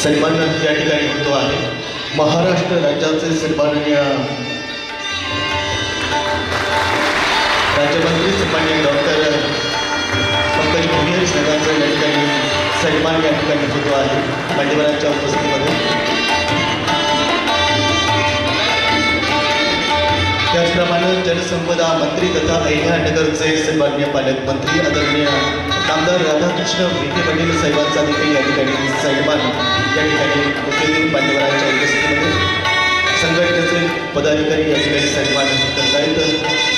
सन्मान या ठिकाणी होतो आहे। महाराष्ट्र राज्याचे सन्माननीय राज्यमंत्री सन्माननीय डॉक्टर पंकज भोयर साहेबांचा या ठिकाणी सन्मान या ठिकाणी होतो आहे मान्यवरांच्या उपस्थितीमध्ये। त्याचप्रमाणे जलसंपदा मंत्री तथा अहिल्यानगरचे सन्माननीय पालकमंत्री आदरणीय नामदार राधाकृष्ण विखे पाटील साहेबांचा देखील या ठिकाणी सन्मान या ठिकाणी मुख्य मान्यवरांच्या उपस्थितीमध्ये संघटनेचे पदाधिकारी या ठिकाणी सन्मान करत आहेत।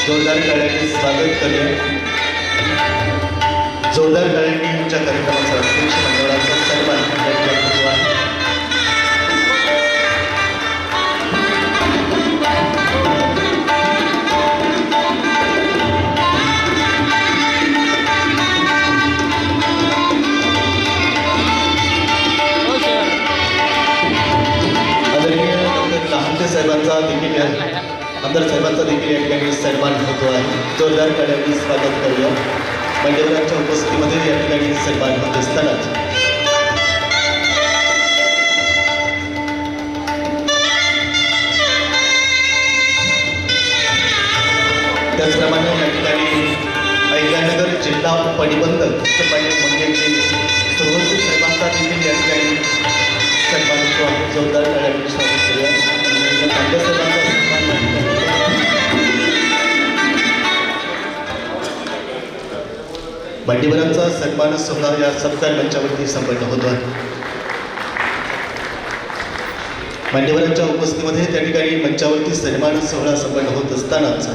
जोरदार टाळ्यांनी स्वागत करूया। जोरदार टाळ्यांनी तुमच्या कार्यक्रमाचा अध्यक्ष मान्यवरांचा सन्मान या ठिकाणी होतो आहे। साहेबांचा देखील आमदार साहेबांचा देखील या ठिकाणी सन्मान होतो आहे। जोरदार टाळ्यांनी स्वागत करूया। मान्यवरांच्या उपस्थितीमध्ये या ठिकाणी सन्मान होत असतानाच त्याचप्रमाणे या ठिकाणी अहिल्यानगर जिल्हा उपनिबंधक सन्माननीय मंगेशजी सुरवंशी साहेबांचा देखील या ठिकाणी सन्मान होतो आहे। जोरदार टाळ्यांनी स्वागत करूया। मान्यवरांचा सन्मान सोहळा या सत्कार मंचावरती संपन्न होतो आहे। मान्यवरांच्या उपस्थितीमध्ये त्या ठिकाणी मंचावरती सन्मान सोहळा संपन्न होत असतानाच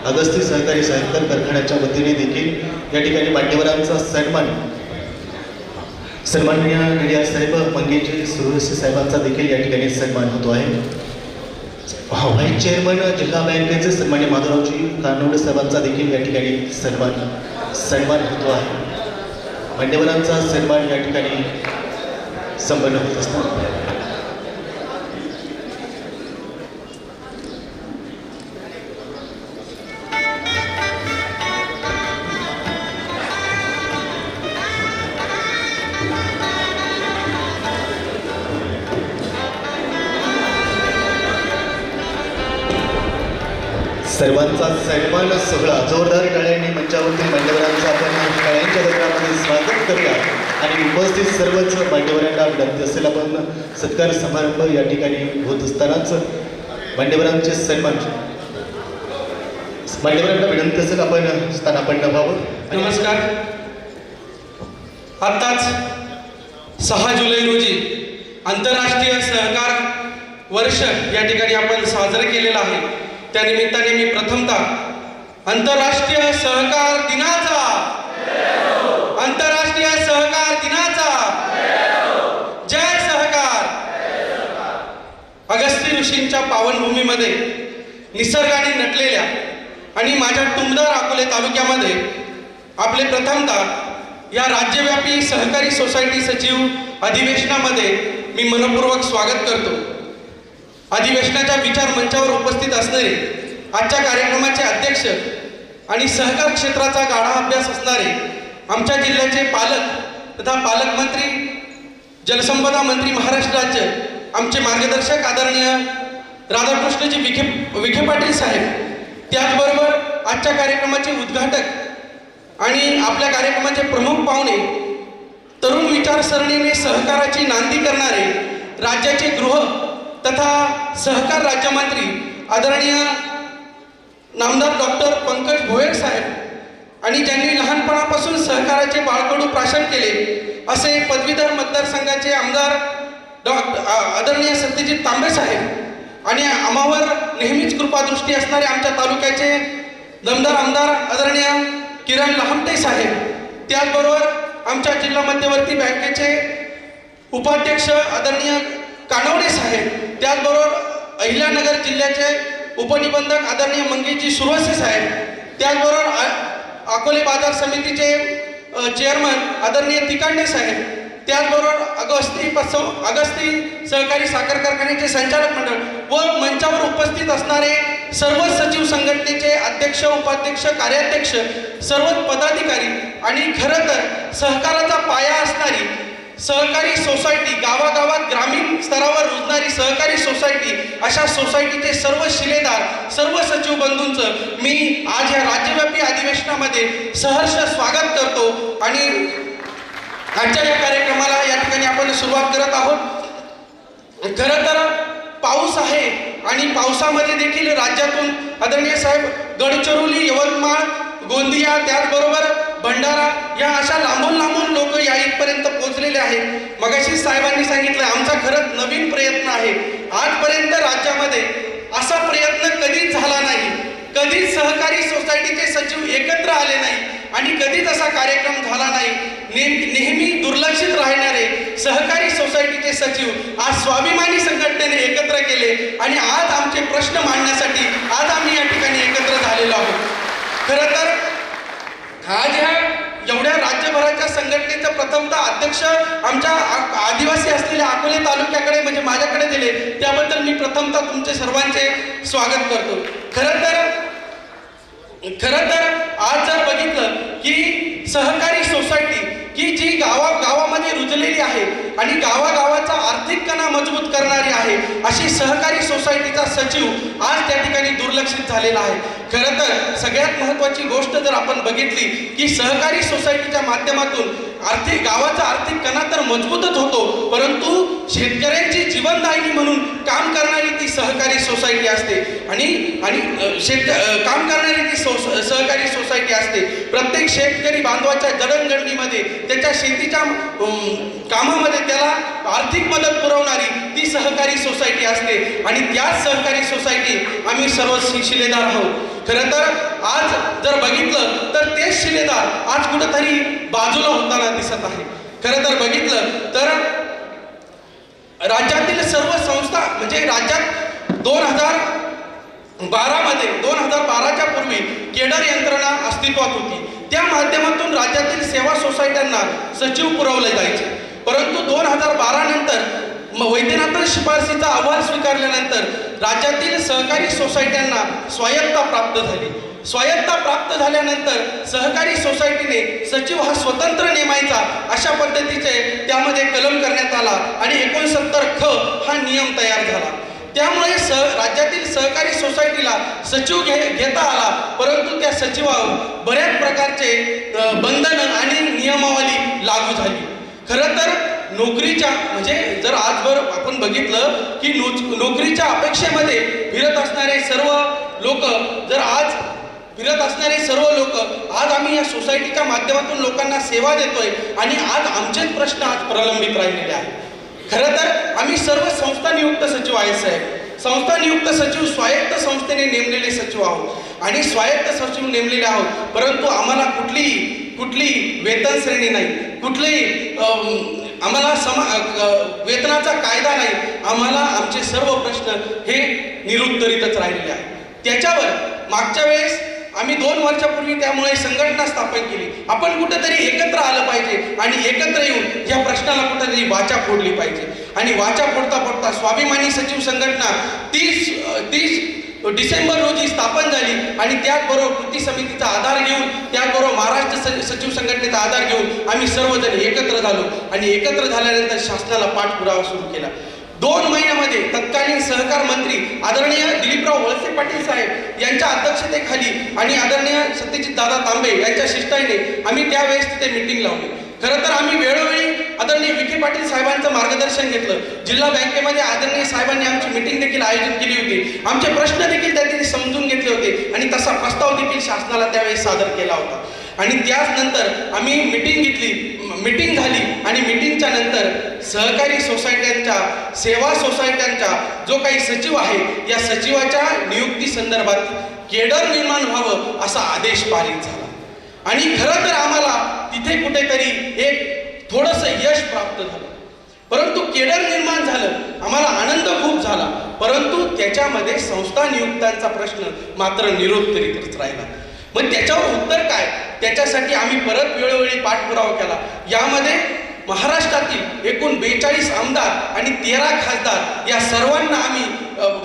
अगस्ती सहकारी साहित्य कारखान्याच्या वतीने देखील या ठिकाणी मान्यवरांचा सन्माननीय मीडिया साहेब मंगेशजी सुरवंशी साहेबांचा देखील या ठिकाणी सन्मान होतो आहे। व्हाईस चेअरमन जिल्हा बँकेचे सन्मान्य माधवरावजी कानोडे साहेबांचा देखील या ठिकाणी सन्मान होतो आहे। मान्यवरांचा सन्मान या ठिकाणी संपन्न होत असतात सर्वांचा सन्मान सोहळा जोरदार टाळ्यांनी मंचावरती मान्यवरांचा आपण टाळ्यांच्या गजरामध्ये स्वागत करूया आणि उपस्थित सर्वच मान्यवरांना विनंती असेल आपण सत्कार समारंभ या ठिकाणी होत असतानाच मान्यवरांचे सन्मान मान्यवरांना विनंती असेल आपण स्थानापन्न व्हावं। नमस्कार। आत्ताच 6 जुलै रोजी आंतरराष्ट्रीय सहकार वर्ष या ठिकाणी आपण साजरे केलेलं आहे। त्या निमित्ताने मी प्रथमतः आंतरराष्ट्रीय सहकार दिनाचा जय सहकार। अगस्ती ऋषींच्या पावनभूमीमध्ये निसर्गाने नटलेल्या आणि माझ्या टुमदार अकोले तालुक्यामध्ये आपले प्रथमतः या राज्यव्यापी सहकारी सोसायटी सचिव अधिवेशनामध्ये मी मनपूर्वक स्वागत करतो। अधिवेशनाच्या विचार मंचावर उपस्थित असणारे आजच्या कार्यक्रमाचे अध्यक्ष आणि सहकार क्षेत्राचा गाढा अभ्यास असणारे आमच्या जिल्ह्याचे पालक तथा पालकमंत्री जलसंपदा मंत्री महाराष्ट्र राज्य आमचे मार्गदर्शक आदरणीय राधाकृष्णजी विखे पाटील साहेब, त्याचबरोबर आजच्या कार्यक्रमाचे उद्घाटक आणि आपल्या कार्यक्रमाचे प्रमुख पाहुणे तरुण विचारसरणीने सहकाराची नांदी करणारे राज्याचे गृह तथा सहकार राज्यमंत्री आदरणीय नामदार डॉक्टर पंकज भोयर साहेब आणि ज्यांनी लहानपणापासून सहकाराचे बाळकडू प्राशन केले असे पदवीधर मतदारसंघाचे आमदार आदरणीय सत्यजित तांबे साहेब आणि आम्हावर नेहमीच कृपादृष्टी असणारे आमच्या तालुक्याचे दमदार आमदार आदरणीय किरण लहामटे साहेब, त्याचबरोबर आमच्या जिल्हा मध्यवर्ती बँकेचे उपाध्यक्ष आदरणीय कानवडे साहेब, त्याचबरोबर अहिल्यानगर जिल्ह्याचे उपनिबंधक आदरणीय मंगेशजी सुरवंशी साहेब, त्याचबरोबर अकोले बाजार समितीचे चेअरमन आदरणीय तिकांडे साहेब, त्याचबरोबर अगस्ती सहकारी साखर कारखान्याचे संचालक मंडळ व मंचावर उपस्थित असणारे सर्व सचिव संघटनेचे अध्यक्ष, उपाध्यक्ष, कार्याध्यक्ष, सर्व पदाधिकारी आणि खरं तर सहकाराचा पाया असणारी सहकारी सोसायटी, गावागावात ग्रामीण स्तरावर रुजणारी सहकारी सोसायटी, अशा सोसायटीचे सर्व शिलेदार, सर्व सचिव बंधूंचं मी आज या राज्यव्यापी अधिवेशनामध्ये सहर्ष स्वागत करतो. आणि आजच्या या कार्यक्रमाला या ठिकाणी आपण सुरुवात करत आहोत. खरं तर पाऊस आहे आणि पावसामध्ये देखील राज्यातून आदरणीय साहेब गडचिरोली, यवतमाळ, गोंदिया, त्याचबरोबर भंडारा या अशा लांबून लांबून लोक या इथपर्यंत पोहोचलेले आहेत. मगाशी साहेबांनी सांगितलं आमचा खरंच नवीन प्रयत्न आहे. आजपर्यंत राज्यामध्ये असा प्रयत्न कधीच झाला नाही. कधीच सहकारी सोसायटीचे सचिव एकत्र आले नाही आणि कधीच असा कार्यक्रम झाला नाही. नेहमी दुर्लक्षित राहणारे सहकारी सोसायटीचे सचिव आज स्वाभिमानी संघटनेने एकत्र केले आणि आज आमचे प्रश्न मांडण्यासाठी आज आम्ही या ठिकाणी एकत्र झालेलो आहोत. खरं तर आज ह्या एवढ्या राज्यभराच्या संघटनेचं प्रथमतः अध्यक्ष आमच्या आदिवासी असलेल्या अकोले तालुक्याकडे म्हणजे माझ्याकडे दिले, त्याबद्दल मी प्रथमतः तुमचे सर्वांचे स्वागत करतो. खरं तर आज जर बघितलं की सहकारी सोसायटी की जी गावामध्ये रुजलेली आहे आणि गावागावाचा आर्थिक कणा मजबूत करणारी आहे, अशी सहकारी सोसायटीचा सचिव आज त्या ठिकाणी दुर्लक्षित झालेला आहे. खरं तर सगळ्यात महत्त्वाची गोष्ट जर आपण बघितली की सहकारी सोसायटीच्या माध्यमातून गावाचा आर्थिक कणा तर मजबूतच होतो, परंतु शेतकऱ्यांची जीवनदायिनी म्हणून काम करणारी ती सहकारी सोसायटी असते आणि काम करणारी ती सहकारी सोसायटी असते. प्रत्येक शेतकरी बांधवाच्या जडणघडणीमध्ये, त्याच्या शेतीच्या कामामध्ये त्याला आर्थिक मदत पुरवणारी ती सहकारी सोसायटी असते आणि त्याच सहकारी सोसायटी आम्ही सर्व शिलेदार आहोत. खरं तर आज जर बघितलं तर तेच शिलेदार आज कुठंतरी बाजूला होताना दिसत आहे. खरं तर बघितलं तर राज्यातील सर्व संस्था म्हणजे राज्यात 2012च्या पूर्वी केडर यंत्रणा अस्तित्वात होती. त्या माध्यमातून राज्यातील सेवा सोसायट्यांना सचिव पुरवले जायचे, परंतु 2012 नंतर वैद्यनाथन शिफारसीचा अहवाल स्वीकारल्यानंतर राज्यातील सहकारी सोसायट्यांना स्वायत्ता प्राप्त झाली. स्वायत्ता प्राप्त झाल्यानंतर सहकारी सोसायटीने सचिव हा स्वतंत्र नेमायचा अशा पद्धतीचे त्यामध्ये कलम करण्यात आला आणि 69 ख हा नियम तयार झाला. त्यामुळे राज्यातील सहकारी सोसायटीला सचिव घेता आला, परंतु त्या सचिवावर बऱ्याच प्रकारचे बंधनं आणि नियमावली लागू झाली. खरं तर नोकरीच्या म्हणजे जर आजवर आपण बघितलं की नोकरीच्या अपेक्षेमध्ये फिरत असणारे सर्व लोक आज आम्ही या सोसायटीच्या माध्यमातून लोकांना सेवा देतोय आणि आज आमचेच प्रश्न आज प्रलंबित राहिलेले आहेत. खरं तर आम्ही सर्व संस्था नियुक्त सचिव आहेत साहेब. संस्था नियुक्त सचिव स्वायत्त संस्थेने नेमलेले सचिव आहोत आणि स्वायत्त सचिव नेमलेले आहोत, परंतु आम्हाला कुठली वेतन श्रेणी नाही, कुठलीही आम्हाला वेतनाचा कायदा नाही. आम्हाला आमचे सर्व प्रश्न हे निरुत्तरितच राहिलेले आहेत. त्याच्यावर मागच्या वेळेस आम्ही 2 वर्षापूर्वी त्यामुळे संघटना स्थापन केली. आपण कुठेतरी एकत्र आलं पाहिजे आणि एकत्र येऊन या प्रश्नाला कुठेतरी वाचा फोडली पाहिजे आणि वाचा फोडता स्वाभिमानी सचिव संघटना 30 डिसेंबर रोजी स्थापन झाली आणि त्याचबरोबर कृती समितीचा आधार घेऊन, त्याचबरोबर महाराष्ट्र सचिव संघटनेचा आधार घेऊन आम्ही सर्वजण एकत्र झालो आणि एकत्र झाल्यानंतर शासनाला पाठपुरावा सुरू केला. 2 महिन्यामध्ये तत्कालीन सहकार मंत्री आदरणीय दिलीपराव वळसे पाटील साहेब यांच्या अध्यक्षतेखाली आणि आदरणीय सत्यजित दादा तांबे यांच्या शिष्टाईने आम्ही त्यावेळेस तिथे मीटिंग लावली. खरं तर आम्ही वेळोवेळी आदरणीय विखे पाटील साहेबांचं मार्गदर्शन घेतलं. जिल्हा बँकेमध्ये आदरणीय साहेबांनी आमची मीटिंग देखील आयोजित केली होती. आमचे प्रश्न देखील त्यांनी समजून घेतले होते आणि तसा प्रस्ताव देखील शासनाला त्यावेळेस सादर केला होता. आणि त्याचनंतर आम्ही मीटिंग झाली आणि मीटिंगच्या नंतर सहकारी सोसायट्यांच्या, सेवा सोसायट्यांचा जो काही सचिव आहे या सचिवाच्या नियुक्ती संदर्भात केडर निर्माण व्हावं असा आदेश पारित झाला आणि खरं तर आम्हाला तिथे कुठेतरी एक थोडंसं यश प्राप्त झालं. परंतु केडर निर्माण झालं, आम्हाला आनंद खूप झाला, परंतु त्याच्यामध्ये संस्था नियुक्तांचा प्रश्न मात्र निरुत्तरितच राहिला. मग त्याच्यावर उत्तर काय? त्याच्यासाठी आम्ही परत वेळोवेळी पाठपुरावा केला. यामध्ये महाराष्ट्रातील एकूण 42 आमदार आणि 13 खासदार या सर्वांना आम्ही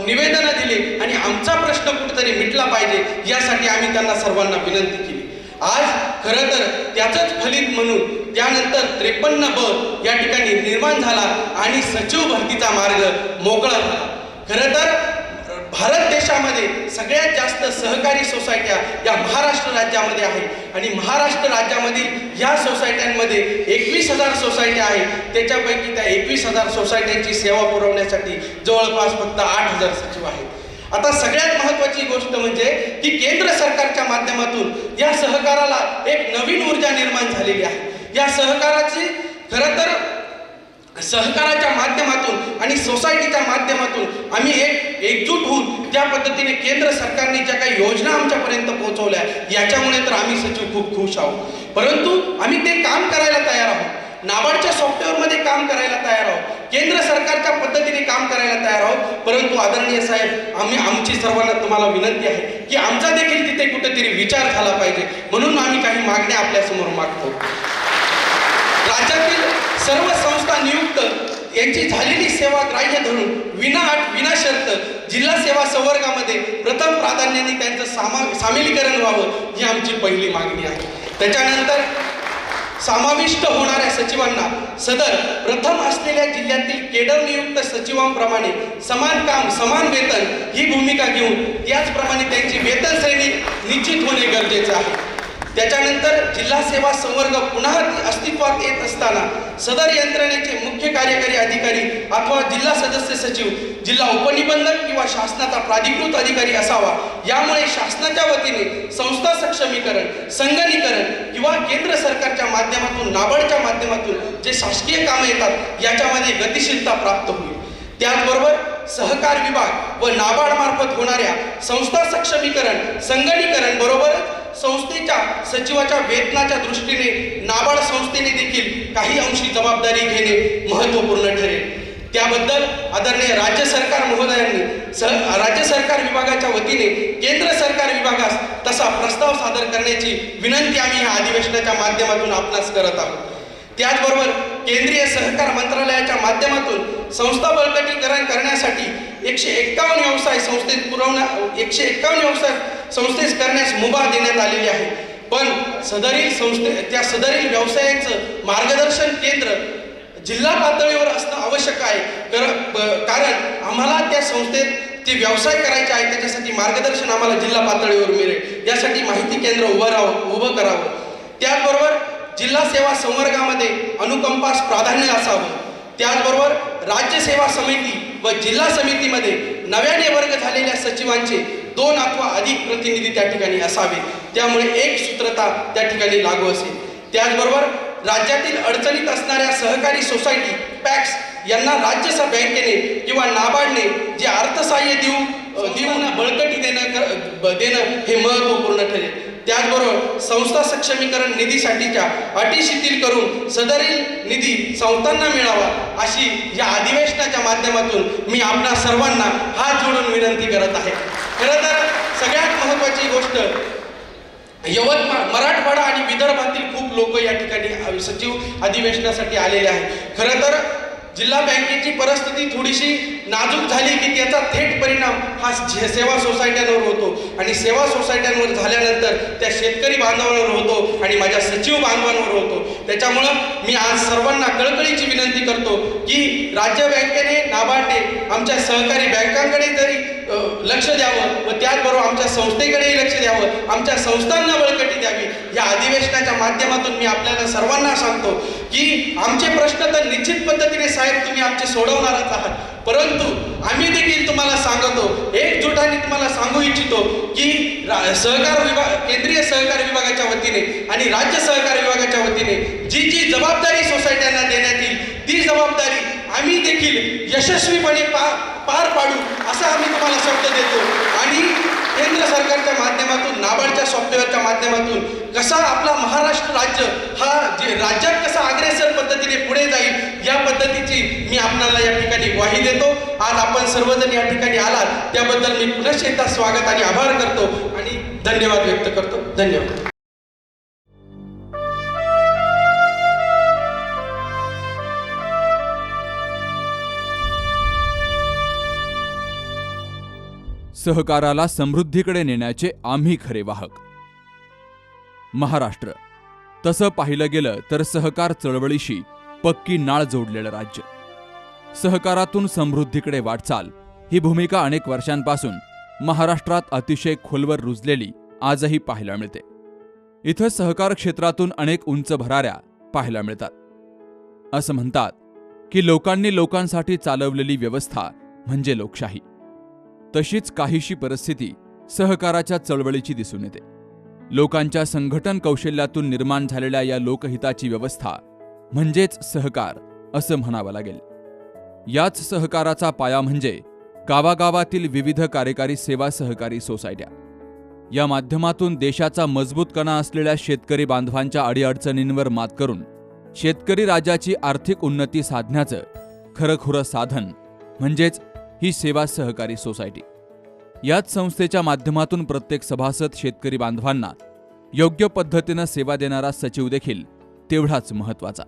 निवेदनं दिले आणि आमचा प्रश्न कुठेतरी मिटला पाहिजे यासाठी आम्ही त्यांना सर्वांना विनंती केली. आज खरं तर त्याचंच फलित म्हणून त्यानंतर 53 ब या ठिकाणी निर्माण झाला आणि सचिव भरतीचा मार्ग मोकळा झाला. खरं तर भारत देशामध्ये सगळ्यात जास्त सहकारी सोसायट्या या महाराष्ट्र राज्यामध्ये आहे आणि महाराष्ट्र राज्यामधील या सोसायट्यांमध्ये 21,000 सोसायट्या आहेत. त्याच्यापैकी त्या 21,000 सोसायट्यांची सेवा पुरवण्यासाठी जवळपास फक्त 8,000 सचिव आहेत. आता सगळ्यात महत्त्वाची गोष्ट म्हणजे की केंद्र सरकारच्या माध्यमातून या सहकाराला एक नवीन ऊर्जा निर्माण झालेली आहे. या सहकाराची खरं तर सहकाराच्या माध्यमातून आणि सोसायटीच्या माध्यमातून आम्ही एकजूट होऊन त्या पद्धतीने केंद्र सरकारने ज्या काही योजना आमच्यापर्यंत पोहोचवल्या याच्यामुळे तर आम्ही सचिव खूप खुश आहोत. परंतु आम्ही ते काम करायला तयार आहोत. नाबार्डच्या सॉफ्टवेअरमध्ये काम करायला तयार आहोत. केंद्र सरकारच्या पद्धतीने काम करायला तयार आहोत. परंतु आदरणीय साहेब, आमची सर्वांना तुम्हाला विनंती आहे की आमचा देखील तिथे कुठेतरी विचार झाला पाहिजे. म्हणून आम्ही काही मागण्या आपल्यासमोर मागतो. राज्यातील सर्व संस्था नियुक्त यांची झालेली सेवा ग्राह्य धरून विना शर्त जिल्हा सेवा संवर्गामध्ये प्रथम प्राधान्याने त्यांचं सामीलीकरण व्हावं ही आमची पहिली मागणी आहे. त्याच्यानंतर समाविष्ट होणाऱ्या सचिवांना सदर प्रथम असलेल्या जिल्ह्यातील केडर नियुक्त सचिवांप्रमाणे समान काम समान वेतन ही भूमिका घेऊन त्याचप्रमाणे त्यांची वेतन श्रेणी निश्चित होणे गरजेचे आहे. त्याच्यानंतर जिल्हा सेवा संवर्ग पुन्हा अस्तित्वात येत असताना सदर यंत्रणेचे मुख्य कार्यकारी अधिकारी अथवा जिल्हा सदस्य सचिव जिल्हा उपनिबंधक किंवा शासनाचा प्राधिकृत अधिकारी असावा. यामुळे शासनाच्या वतीने संस्था सक्षमीकरण संगणकीकरण किंवा केंद्र सरकारच्या माध्यमातून नाबार्डच्या माध्यमातून जे शासकीय कामे येतात याच्यामध्ये गतिशीलता प्राप्त होईल. त्याचबरोबर सहकार विभाग व नाबार्ड मार्फत होणाऱ्या संस्था सक्षमीकरण संगणकीकरण बरोबरच संस्थेच्या सचिवाच्या वेतनाच्या दृष्टीने नाबार्ड संस्थेने देखील काही अंशी जबाबदारी घेणे महत्त्वपूर्ण ठरेल. त्याबद्दल आदरणीय राज्य सरकार महोदयांनी राज्य सरकार विभागाच्या वतीने केंद्र सरकार विभागास तसा प्रस्ताव सादर करण्याची विनंती आम्ही या अधिवेशनाच्या माध्यमातून आपणास करत आहोत. त्याचबरोबर केंद्रीय सहकार मंत्रालयाच्या माध्यमातून संस्था बळकटीकरण करण्यासाठी 151 व्यवसाय संस्थेस करण्यास मुभा देण्यात आलेली आहे. पण सदरील सदरील व्यवसायांचं मार्गदर्शन केंद्र जिल्हा पातळीवर असणं आवश्यक आहे. कारण आम्हाला त्या संस्थेत जे व्यवसाय करायचे आहे त्याच्यासाठी मार्गदर्शन आम्हाला जिल्हा पातळीवर मिळेल. यासाठी माहिती केंद्र उभं करावं. त्याचबरोबर जिल्हा सेवा संवर्गामध्ये अनुकंपास प्राधान्य असावं. त्याचबरोबर राज्य सेवा समिती व जिल्हा समितीमध्ये नव्याने वर्ग झालेल्या सचिवांचे 2 अथवा अधिक प्रतिनिधी त्या ठिकाणी असावे. त्यामुळे एक सूत्रता त्या ठिकाणी लागू असेल. त्याचबरोबर राज्यातील अडचणीत असणाऱ्या सहकारी सोसायटी पॅक्स यांना राज्य बँकेने किंवा नाबार्डने जे अर्थसहाय्य देऊन बळकटी देणं हे महत्त्वपूर्ण ठरेल. त्याचबरोबर संस्था सक्षमीकरण निधीसाठीच्या अटी शिथिल करून सदरील निधी संस्थांना मिळावा अशी या अधिवेशनाच्या माध्यमातून मी आपणा सर्वांना हात जोडून विनंती करत आहे. खरं तर सगळ्यात महत्त्वाची गोष्ट यवतमाळ मराठवाडा आणि विदर्भातील खूप लोक या ठिकाणी सचिव अधिवेशनासाठी आलेले आहेत. खरं तर जिल्हा बँकेची परिस्थिती थोडीशी नाजूक झाली की त्याचा थेट परिणाम हा सेवा सोसायट्यांवर होतो आणि सेवा सोसायट्यांवर झाल्यानंतर त्या शेतकरी बांधवांवर होतो आणि माझ्या सचिव बांधवांवर होतो. त्याच्यामुळं मी आज सर्वांना कळकळीची विनंती करतो की राज्य बँकेने नाबार्डने आमच्या सहकारी बँकांकडे तरी लक्ष द्यावं व त्याचबरोबर आमच्या संस्थेकडेही लक्ष द्यावं. आमच्या संस्थांना बळकटी द्यावी. या अधिवेशनाच्या माध्यमातून मी आपल्याला सर्वांना सांगतो की आमचे प्रश्न तर निश्चित पद्धतीने साहेब तुम्ही आमचे सोडवणारच आहात. परंतु आम्ही देखील तुम्हाला सांगतो एकजुटाने तुम्हाला सांगू इच्छितो की केंद्रीय सहकार विभागाच्या वतीने आणि राज्य सहकार विभागाच्या वतीने जी जबाबदारी सोसायट्यांना देण्यात येईल ती जबाबदारी आम्ही देखील यशस्वीपणे पार पाडू असा आम्ही तुम्हाला शब्द देतो. आणि केंद्र सरकारच्या माध्यमातून नाबार्डच्या सॉफ्टवेअरच्या माध्यमातून कसा आपला महाराष्ट्र राज्य हा राज्यात कसा अग्रेसर पद्धतीने पुढे जाईल या पद्धतीची मी आपल्याला या ठिकाणी ग्वाही देतो. आज आपण सर्वजण या ठिकाणी आलात त्याबद्दल मी पुनश्च एकदा स्वागत आणि आभार करतो आणि धन्यवाद व्यक्त करतो. धन्यवाद. सहकाराला समृद्धीकडे नेण्याचे आम्ही खरे वाहक. महाराष्ट्र तसं पाहिलं गेलं तर सहकार चळवळीशी पक्की नाळ जोडलेलं राज्य. सहकारातून समृद्धीकडे वाटचाल ही भूमिका अनेक वर्षांपासून महाराष्ट्रात अतिशय खोलवर रुजलेली आजही पाहायला मिळते. इथं सहकार क्षेत्रातून अनेक उंच भराऱ्या पाहायला मिळतात. असं म्हणतात की लोकांनी लोकांसाठी चालवलेली व्यवस्था म्हणजे लोकशाही. तशीच काहीशी परिस्थिती सहकाराच्या चळवळीची दिसून येते. लोकांच्या संघटन कौशल्यातून निर्माण झालेल्या या लोकहिताची व्यवस्था म्हणजेच सहकार असं म्हणावं लागेल. याच सहकाराचा पाया म्हणजे गावागावातील विविध कार्यकारी सेवा सहकारी सोसायट्या. या माध्यमातून देशाचा मजबूत कणा असलेल्या शेतकरी बांधवांच्या अडीअडचणींवर मात करून शेतकरी राजाची आर्थिक उन्नती साधण्याचं खरंखुरं साधन म्हणजेच ही सेवा सहकारी सोसायटी. याच संस्थेच्या माध्यमातून प्रत्येक सभासद शेतकरी बांधवांना योग्य पद्धतीनं सेवा देणारा सचिव देखील तेवढाच महत्त्वाचा.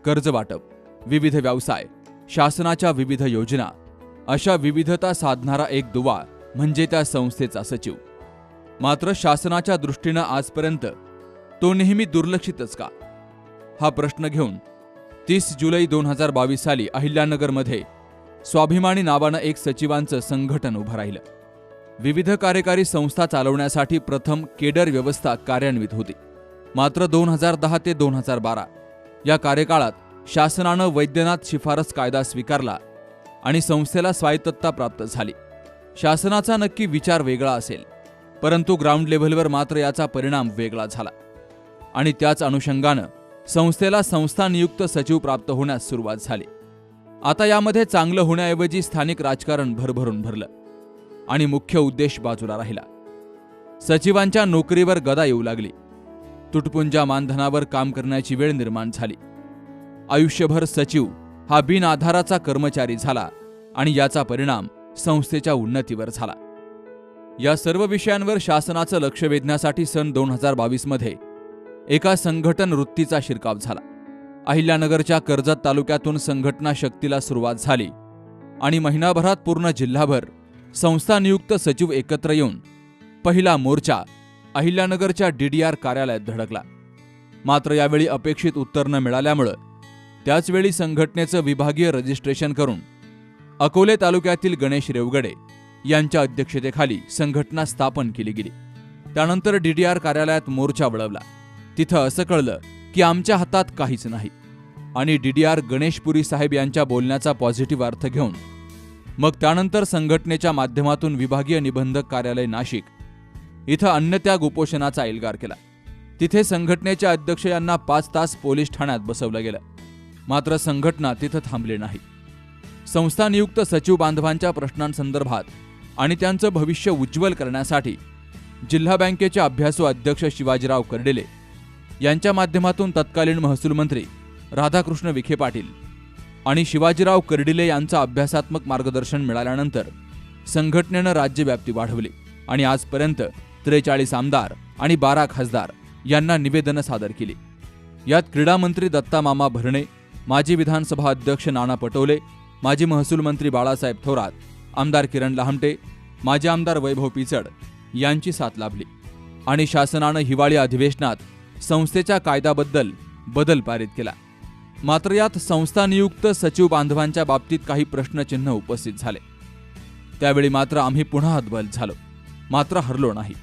कर्ज वाटप, विविध व्यवसाय, शासनाच्या विविध योजना अशा विविधता साधणारा एक दुवा म्हणजे त्या संस्थेचा सचिव. मात्र शासनाच्या दृष्टीनं आजपर्यंत तो नेहमी दुर्लक्षितच का, हा प्रश्न घेऊन 30 जुलै 2022 साली अहिल्यानगरमध्ये स्वाभिमानी नावानं एक सचिवांचं संघटन उभं राहिलं. विविध कार्यकारी संस्था चालवण्यासाठी प्रथम केडर व्यवस्था कार्यान्वित होती. मात्र 2010 ते 2012 या कार्यकाळात शासनानं वैद्यनाथ शिफारस कायदा स्वीकारला आणि संस्थेला स्वायत्तता प्राप्त झाली. शासनाचा नक्की विचार वेगळा असेल, परंतु ग्राउंड लेव्हलवर मात्र याचा परिणाम वेगळा झाला आणि त्याच अनुषंगानं संस्थेला संस्था नियुक्त सचिव प्राप्त होण्यास सुरुवात झाली. आता यामध्ये चांगलं होण्याऐवजी स्थानिक राजकारण भरभरून भरलं आणि मुख्य उद्देश बाजूला राहिला. सचिवांच्या नोकरीवर गदा येऊ लागली. तुटपुंजा मानधनावर काम करण्याची वेळ निर्माण झाली. आयुष्यभर सचिव हा बिनआधाराचा कर्मचारी झाला आणि याचा परिणाम संस्थेच्या उन्नतीवर झाला. या सर्व विषयांवर शासनाचं लक्ष वेधण्यासाठी सन 2022 मध्ये एका संघटन वृत्तीचा शिरकाव झाला. अहिल्यानगरच्या कर्जत तालुक्यातून संघटना शक्तीला सुरुवात झाली आणि महिनाभरात पूर्ण जिल्हाभर संस्था नियुक्त सचिव एकत्र येऊन पहिला मोर्चा अहिल्यानगरच्या DDR कार्यालयात धडकला. मात्र यावेळी अपेक्षित उत्तर न मिळाल्यामुळं त्याचवेळी संघटनेचं विभागीय रजिस्ट्रेशन करून अकोले तालुक्यातील गणेश रेवगडे यांच्या अध्यक्षतेखाली संघटना स्थापन केली गेली. त्यानंतर DDR कार्यालयात मोर्चा वळवला. तिथं असं कळलं की आमच्या हातात काहीच नाही आणि DDR गणेशपुरी साहेब यांच्या बोलण्याचा पॉझिटिव्ह अर्थ घेऊन मग त्यानंतर संघटनेच्या माध्यमातून विभागीय निबंधक कार्यालय नाशिक इथं अन्नत्याग उपोषणाचा एल्गार केला. तिथे संघटनेच्या अध्यक्ष यांना 5 तास पोलीस ठाण्यात बसवलं गेलं. मात्र संघटना तिथं थांबली नाही. संस्था नियुक्त सचिव बांधवांच्या प्रश्नांसंदर्भात आणि त्यांचं भविष्य उज्ज्वल करण्यासाठी जिल्हा बँकेचे अभ्यासू अध्यक्ष शिवाजीराव कर्डिले यांच्या माध्यमातून तत्कालीन महसूल मंत्री राधाकृष्ण विखे पाटील आणि शिवाजीराव कर्डिले यांचं अभ्यासात्मक मार्गदर्शन मिळाल्यानंतर संघटनेनं राज्यव्याप्ती वाढवली आणि आजपर्यंत 43 आमदार आणि 12 खासदार यांना निवेदनं सादर केली. यात क्रीडा मंत्री दत्ता मामा भरणे, माजी विधानसभा अध्यक्ष नाना पटोले, माजी महसूल मंत्री बाळासाहेब थोरात, आमदार किरण लहामटे, माजी आमदार वैभव पिचड यांची साथ लाभली आणि शासनानं हिवाळी अधिवेशनात संस्थेच्या कायद्याबद्दल बदल पारित केला. मात्र यात संस्था नियुक्त सचिव बांधवांच्या बाबतीत काही प्रश्नचिन्ह उपस्थित झाले. त्यावेळी मात्र आम्ही पुन्हा हतबल झालो, मात्र हरलो नाही.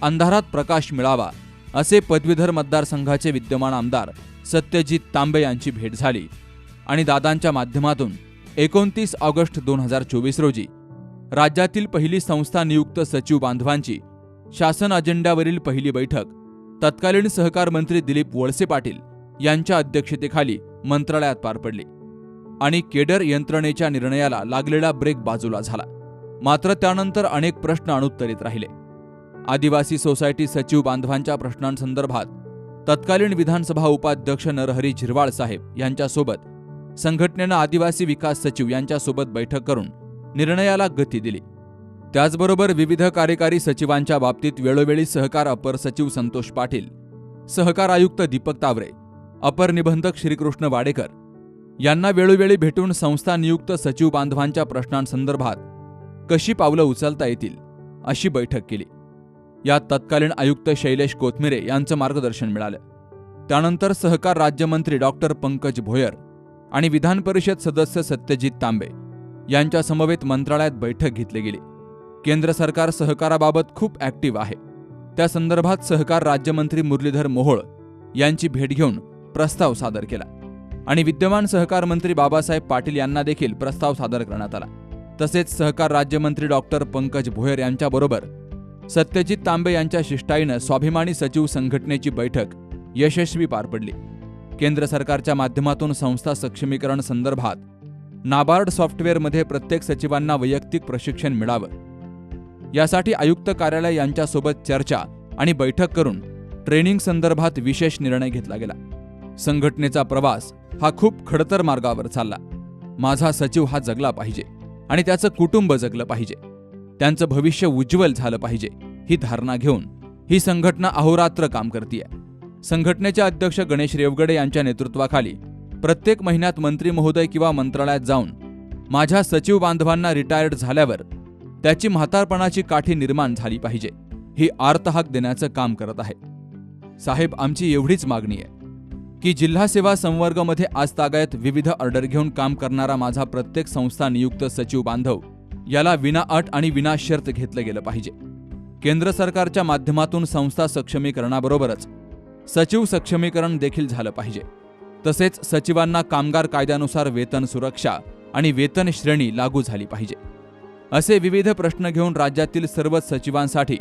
अंधारात प्रकाश मिळावा असे पदवीधर मतदारसंघाचे विद्यमान आमदार सत्यजित तांबे यांची भेट झाली आणि दादांच्या माध्यमातून 29 ऑगस्ट 2024 रोजी राज्यातील पहिली संस्था नियुक्त सचिव बांधवांची शासन अजेंड्यावरील पहिली बैठक तत्कालीन सहकार मंत्री दिलीप वळसे पाटील यांच्या अध्यक्षतेखाली मंत्रालयात पार पडली आणि केडर यंत्रणेच्या निर्णयाला लागलेला ब्रेक बाजूला झाला. मात्र त्यानंतर अनेक प्रश्न अनुत्तरित राहिले. आदिवासी सोसायटी सचिव बांधवांच्या प्रश्नांसंदर्भात तत्कालीन विधानसभा उपाध्यक्ष नरहरी झिरवाळ साहेब यांच्यासोबत संघटनेनं आदिवासी विकास सचिव यांच्यासोबत बैठक करून निर्णयाला गती दिली. त्याचबरोबर विविध कार्यकारी सचिवांच्या बाबतीत वेळोवेळी सहकार अपर सचिव संतोष पाटील, सहकार आयुक्त दीपक तावरे, अपर निबंधक श्रीकृष्ण वाडेकर यांना वेळोवेळी भेटून संस्था नियुक्त सचिव बांधवांच्या प्रश्नांसंदर्भात कशी पावलं उचलता येतील अशी बैठक केली. यात तत्कालीन आयुक्त शैलेश कोथमिरे यांचं मार्गदर्शन मिळालं. त्यानंतर सहकार राज्यमंत्री डॉक्टर पंकज भोयर आणि विधान परिषद सदस्य सत्यजित तांबे यांच्या समवेत मंत्रालयात बैठक घेतली गेली. केंद्र सरकार सहकाराबाबत खूप ॲक्टिव्ह आहे. त्या संदर्भात सहकार राज्यमंत्री मुरलीधर मोहोळ यांची भेट घेऊन प्रस्ताव सादर केला आणि विद्यमान सहकार मंत्री बाबासाहेब पाटील यांना देखील प्रस्ताव सादर करण्यात आला. तसेच सहकार राज्यमंत्री डॉक्टर पंकज भोयर यांच्याबरोबर सत्यजित तांबे यांच्या शिष्टाईनं स्वाभिमानी सचिव संघटनेची बैठक यशस्वी पार पडली. केंद्र सरकारच्या माध्यमातून संस्था सक्षमीकरण संदर्भात नाबार्ड सॉफ्टवेअरमध्ये प्रत्येक सचिवांना वैयक्तिक प्रशिक्षण मिळावं, यासाठी आयुक्त कार्यालय यांच्यासोबत चर्चा आणि बैठक करून ट्रेनिंग संदर्भात विशेष निर्णय घेतला गेला. संघटनेचा प्रवास हा खूप खडतर मार्गावर चालला. माझा सचिव हा जगला पाहिजे आणि त्याचं कुटुंब जगलं पाहिजे, त्यांचं भविष्य उज्ज्वल झालं पाहिजे, ही धारणा घेऊन ही संघटना अहोरात्र काम करतीये. संघटनेचे अध्यक्ष गणेश रेवगडे यांच्या नेतृत्वाखाली प्रत्येक महिन्यात मंत्री महोदय किंवा मंत्रालयात जाऊन माझ्या सचिव बांधवांना रिटायर्ड झाल्यावर त्याची म्हातारपणाची काठी निर्माण झाली पाहिजे, ही आर्तहाक देण्याचं काम करत आहे. साहेब, आमची एवढीच मागणी आहे की जिल्हा सेवा संवर्गमध्ये आजतागायत विविध ऑर्डर घेऊन काम करणारा माझा प्रत्येक संस्था नियुक्त सचिव बांधव याला विना अट आणि विना शर्त घेतलं गेलं पाहिजे. केंद्र सरकारच्या माध्यमातून संस्था सक्षमीकरणाबरोबरच सचिव सक्षमीकरण देखील झालं पाहिजे. तसेच सचिवांना कामगार कायद्यानुसार वेतन सुरक्षा आणि वेतन श्रेणी लागू झाली पाहिजे. असे विविध प्रश्न घेऊन राज्यातील सर्व सचिवांसाठी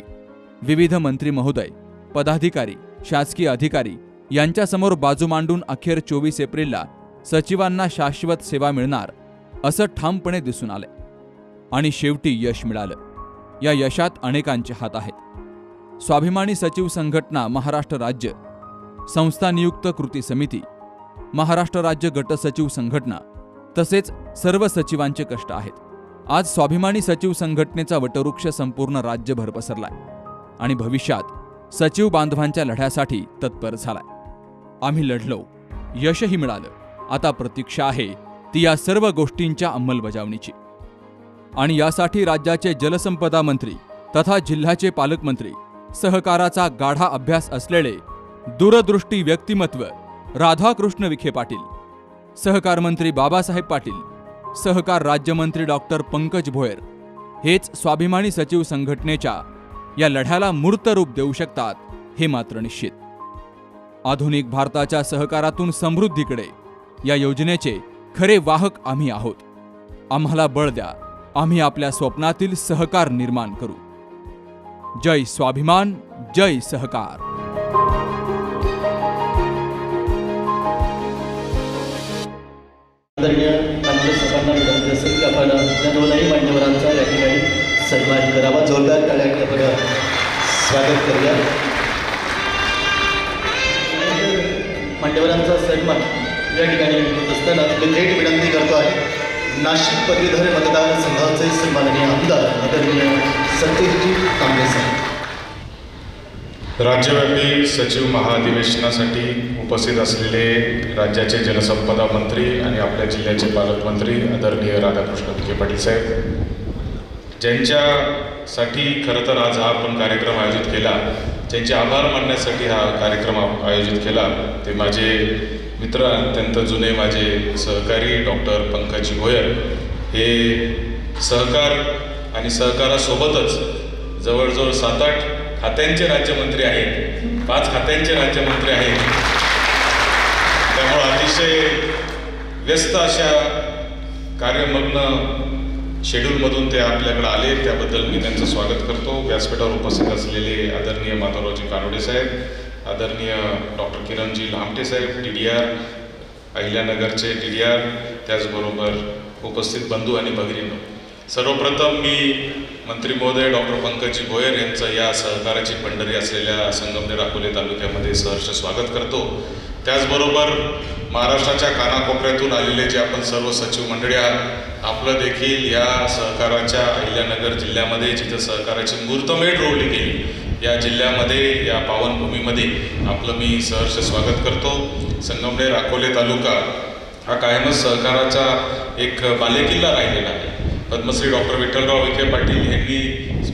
विविध मंत्री महोदय, पदाधिकारी, शासकीय अधिकारी यांच्यासमोर बाजू मांडून अखेर 24 एप्रिलला सचिवांना शाश्वत सेवा मिळणार असं ठामपणे दिसून आलंय आणि शेवटी यश मिळालं. या यशात अनेकांचे हात आहेत. स्वाभिमानी सचिव संघटना महाराष्ट्र राज्य, संस्था नियुक्त कृती समिती, महाराष्ट्र राज्य गट सचिव संघटना तसेच सर्व सचिवांचे कष्ट आहेत. आज स्वाभिमानी सचिव संघटनेचा वटवृक्ष संपूर्ण राज्यभर पसरलाय आणि भविष्यात सचिव बांधवांच्या लढ्यासाठी तत्पर झालाय. आम्ही लढलो, यशही मिळालं. आता प्रतीक्षा आहे ती या सर्व गोष्टींच्या अंमलबजावणीची. आणि यासाठी राज्याचे जलसंपदा मंत्री तथा जिल्ह्याचे पालकमंत्री, सहकाराचा गाढा अभ्यास असलेले दूरदृष्टी व्यक्तिमत्व राधाकृष्ण विखे पाटील, सहकार मंत्री बाबासाहेब पाटील, सहकार राज्यमंत्री डॉक्टर पंकज भोयर हेच स्वाभिमानी सचिव संघटनेच्या या लढ्याला मूर्त रूप देऊ शकतात, हे मात्र निश्चित. आधुनिक भारताच्या सहकारातून समृद्धीकडे या योजनेचे खरे वाहक आम्ही आहोत. आम्हाला बळ द्या, आम्ही आपल्या स्वप्नातील सहकार निर्माण करू. जय स्वाभिमान, जय सहकार. आदरणीय काँग्रेस सभांना विनंती असेल की आपण या दोनही मान्यवरांचा या ठिकाणी सन्मान करावा. जोरदार टाळ्यांनी आपण स्वागत करूया. मान्यवरांचा सन्मान या ठिकाणी होत असताना मी थेट विनंती करतो आहे नाशिक पदवीधर मतदारसंघाचे सन्माननीय आमदार आदरणीय सत्यजित तांबे साहेब. राज्यव्यापी सचिव महाअधिवेशनासाठी उपस्थित असलेले राज्याचे जलसंपदा मंत्री आणि आपल्या जिल्ह्याचे पालकमंत्री आदरणीय राधाकृष्ण विखे पाटील साहेब, ज्यांच्यासाठी खरं तर आज हा आपण कार्यक्रम आयोजित केला, ज्यांचे आभार मानण्यासाठी हा कार्यक्रम आयोजित केला, ते माझे मित्र, अत्यंत जुने माझे सहकारी डॉक्टर पंकज भोयर. हे सहकार आणि सहकारासोबतच जवळजवळ 7-8 खात्यांचे राज्यमंत्री आहेत, 5 खात्यांचे राज्यमंत्री आहेत. त्यामुळं अतिशय व्यस्त अशा कार्यमग्न शेड्यूलमधून ते आपल्याकडे आले, त्याबद्दल मी त्यांचं स्वागत करतो. व्यासपीठावर उपस्थित असलेले आदरणीय माधवरावजी कानोडे साहेब, आदरणीय डॉक्टर किरणजी लामटे साहेब, TDR अहिल्यानगरचे TDR, त्याचबरोबर उपस्थित बंधू आणि भगिनींनो, सर्वप्रथम मी मंत्री महोदय डॉक्टर पंकजी भोयर यांचं या सहकाराची पंढरी असलेल्या संगमनेर अकोले तालुक्यामध्ये सहर्ष स्वागत करतो. त्याचबरोबर महाराष्ट्राच्या कानाकोपऱ्यातून आलेले जे आपण सर्व सचिव मंडळी आहात, आपलं देखील या सहकाराच्या अहिल्यानगर जिल्ह्यामध्ये जिथं सहकाराची मुहूर्तमेढ रोवली गेली, या जिल्ह्यामध्ये, या पावनभूमीमध्ये आपलं मी सहर्ष स्वागत करतो. संगमनेर अकोले तालुका हा कायमच सहकाराचा एक बालेकिल्ला राहिलेला आहे. पद्मश्री डॉक्टर विठ्ठलराव विखे पाटील यांनी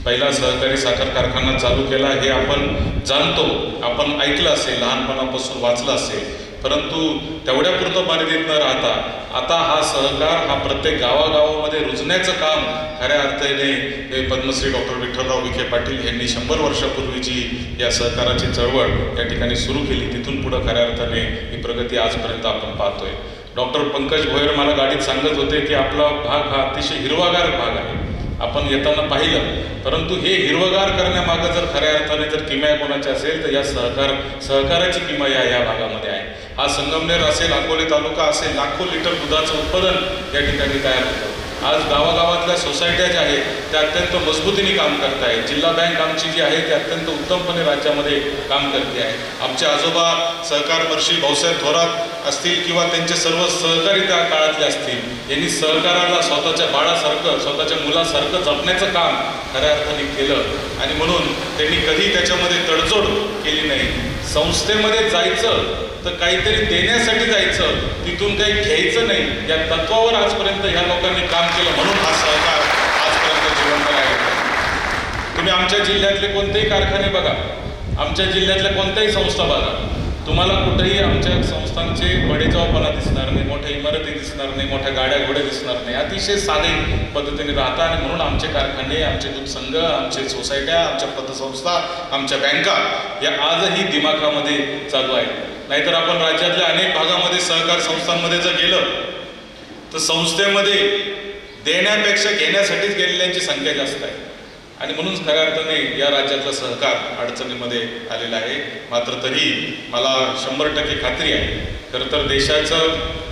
पहिला सहकारी साखर कारखाना चालू केला हे आपण जाणतो, आपण ऐकलं असेल, लहानपणापासून वाचलं असेल, परंतु तेवढ्यापुरतं मर्यादित न राहता आता हा सहकार हा प्रत्येक गावागावामध्ये रुजण्याचं काम खऱ्या अर्थाने पद्मश्री डॉक्टर विठ्ठलराव विखे पाटील यांनी 100 वर्षापूर्वीची या सहकाराची चळवळ या ठिकाणी सुरू केली. तिथून पुढं खऱ्या अर्थाने ही प्रगती आजपर्यंत आपण पाहतोय. डॉक्टर पंकज भोयर मला गाडीत सांगत होते की आपला भाग हा अतिशय हिरवागार भाग आहे, आपण येताना पाहिलं, परंतु हे हिरवगार करण्यामागं जर खऱ्या अर्थाने जर किमया कोणाची असेल तर या सहकाराची किमया या भागामध्ये आहे. हा संगमनेर असेल, अकोले तालुका असेल, लाखो लिटर दुधाचं उत्पादन या ठिकाणी तयार होतं. आज गावागावातल्या सोसायट्या ज्या आहेत त्या अत्यंत मजबूतीने काम करत आहेत. जिल्हा बँक आमची जी आहे ती अत्यंत उत्तमपणे राज्यामध्ये काम करते आहे. आमचे आजोबा सहकार महर्षी भाऊसाहेब थोरात असतील किंवा त्यांचे सर्व सहकारी त्या काळातले असतील, यांनी सहकाराला स्वतःच्या बाळासारखं, स्वतःच्या मुलासारखं जपण्याचं काम खऱ्या अर्थाने केलं आणि म्हणून त्यांनी कधी त्याच्यामध्ये तडजोड केली नाही. संस्थेमध्ये जायचं तर काहीतरी देण्यासाठी जायचं, तिथून काही घ्यायचं नाही, या तत्वावर आजपर्यंत ह्या लोकांनी काम केलं, म्हणून हा सहकार आजपर्यंत जिवंत आहे. तुम्ही आमच्या जिल्ह्यातले कोणतेही कारखाने बघा, आमच्या जिल्ह्यातल्या कोणत्याही संस्था बघा, तुम्हाला कुठेही आमच्या संस्थांचे बडेजावपणा दिसणार नाही, मोठ्या इमारती दिसणार नाही, मोठ्या गाड्या घोड्या दिसणार नाही, अतिशय साधे पद्धतीने राहता. आणि म्हणून आमचे कारखाने, आमचे दूध संघ, आमचे सोसायट्या, आमच्या पतसंस्था, आमच्या बँका या आजही दिमाखामध्ये चालू आहेत. नाहीतर आपण राज्यातल्या अनेक भागामध्ये सहकार संस्थांमध्ये जर गेलं तर संस्थेमध्ये देण्यापेक्षा घेण्यासाठीच गेलेल्यांची संख्या जास्त आहे आणि म्हणून खऱ्या अर्थाने या राज्यातला सहकार अडचणीमध्ये आलेला आहे. मात्र तरी मला 100% खात्री आहे, खरं तर देशाचं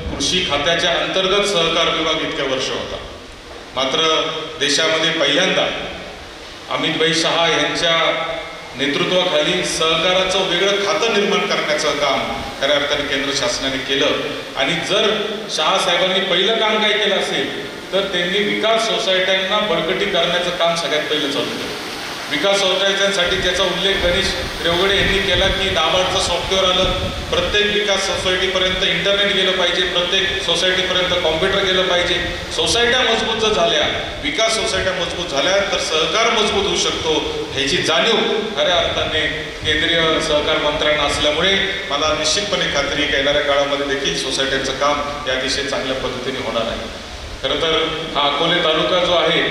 कृषी खात्याच्या अंतर्गत सहकार विभाग इतक्या वर्ष होता, मात्र देशामध्ये पहिल्यांदा अमितभाई शहा यांच्या नेतृत्वाखाली सहकाराचं वेगळं खातं निर्माण करण्याचं काम खऱ्या अर्थाने केंद्र शासनाने केलं. आणि जर शहासाहेबांनी पहिलं काम काय केलं असेल तर त्यांनी विकास सोसायट्यांना बळकटी करण्याचं काम सगळ्यात पहिलं चालू केलं. विकास सोसायट्यांसाठी त्याचा उल्लेख गणेश रेवगडे यांनी केला की नाबार्डचं सॉफ्टवेअर आलं, प्रत्येक विकास सोसायटीपर्यंत इंटरनेट गेलं पाहिजे, प्रत्येक सोसायटीपर्यंत कॉम्प्युटर गेलं पाहिजे. सोसायट्या मजबूत जर झाल्या, विकास सोसायट्या मजबूत झाल्या तर सहकार मजबूत होऊ शकतो, ह्याची जाणीव खऱ्या अर्थाने केंद्रीय सहकार मंत्र्यांना असल्यामुळे मला निश्चितपणे खात्री आहे येणाऱ्या काळामध्ये देखील सोसायट्यांचं काम या अतिशय चांगल्या पद्धतीने होणार आहे. खरं तर हा अकोले तालुका जो आहे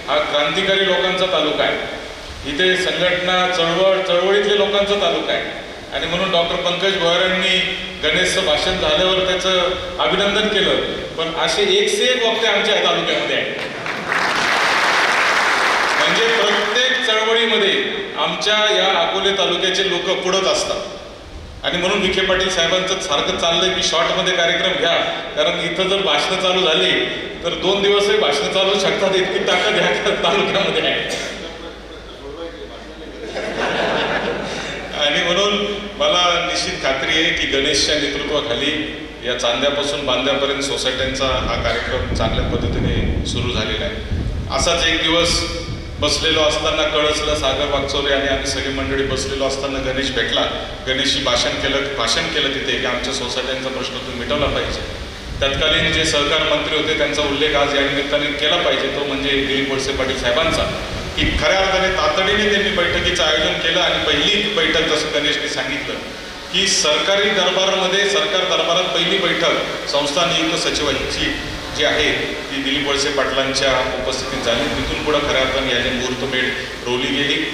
हा क्रांतिकारी लोकांचा तालुका आहे, इथे संघटना चळवळीतल्या लोकांचा तालुका आहे आणि म्हणून डॉक्टर पंकज भोयरांनी गणेशचं भाषण झाल्यावर त्याचं अभिनंदन केलं. पण असे एकसे एक वक्ते आमच्या तालुक्यामध्ये आहेत, म्हणजे प्रत्येक चळवळीमध्ये आमच्या या अकोले तालुक्याचे लोक पुढंच असतात आणि म्हणून विखे पाटील साहेबांचं सारखं चाललंय की शॉर्टमध्ये कार्यक्रम घ्या, कारण इथं जर भाषणं चालू झाली तर 2 दिवसही भाषणं चालू शकतात, इतकी ताकद ह्या तालुक्यामध्ये आहे. आणि म्हणून मला निश्चित खात्री आहे की गणेशच्या नेतृत्वाखाली या चांद्यापासून बांद्यापर्यंत सोसायट्यांचा हा कार्यक्रम चांगल्या पद्धतीने सुरू झालेला आहे. असाच एक दिवस बसलेलो असताना कळसला सागर वागचौरे आणि आम्ही सगळी मंडळी बसलेलो असताना गणेश भेटला. गणेशची भाषण केलं तिथे की आमच्या सोसायट्यांचा प्रश्न तुम्ही मिटवला पाहिजे. तत्कालीन जे सहकार मंत्री होते त्यांचा उल्लेख आज या निमित्ताने केला पाहिजे, तो म्हणजे दिलीप वळसे पाटील साहेबांचा, की खऱ्या अर्थाने तातडीने त्यांनी बैठकीचं आयोजन केलं आणि पहिली बैठक जसं गणेशने सांगितलं की सरकार दरबारात पहिली बैठक संस्था नियुक्त सचिवांची जी आहे ती दिलीप वळसे पाटलांच्या उपस्थितीत झाली. तिथून पुढं खऱ्या अर्थाने याची मुहूर्तमेढ रोवली गेली.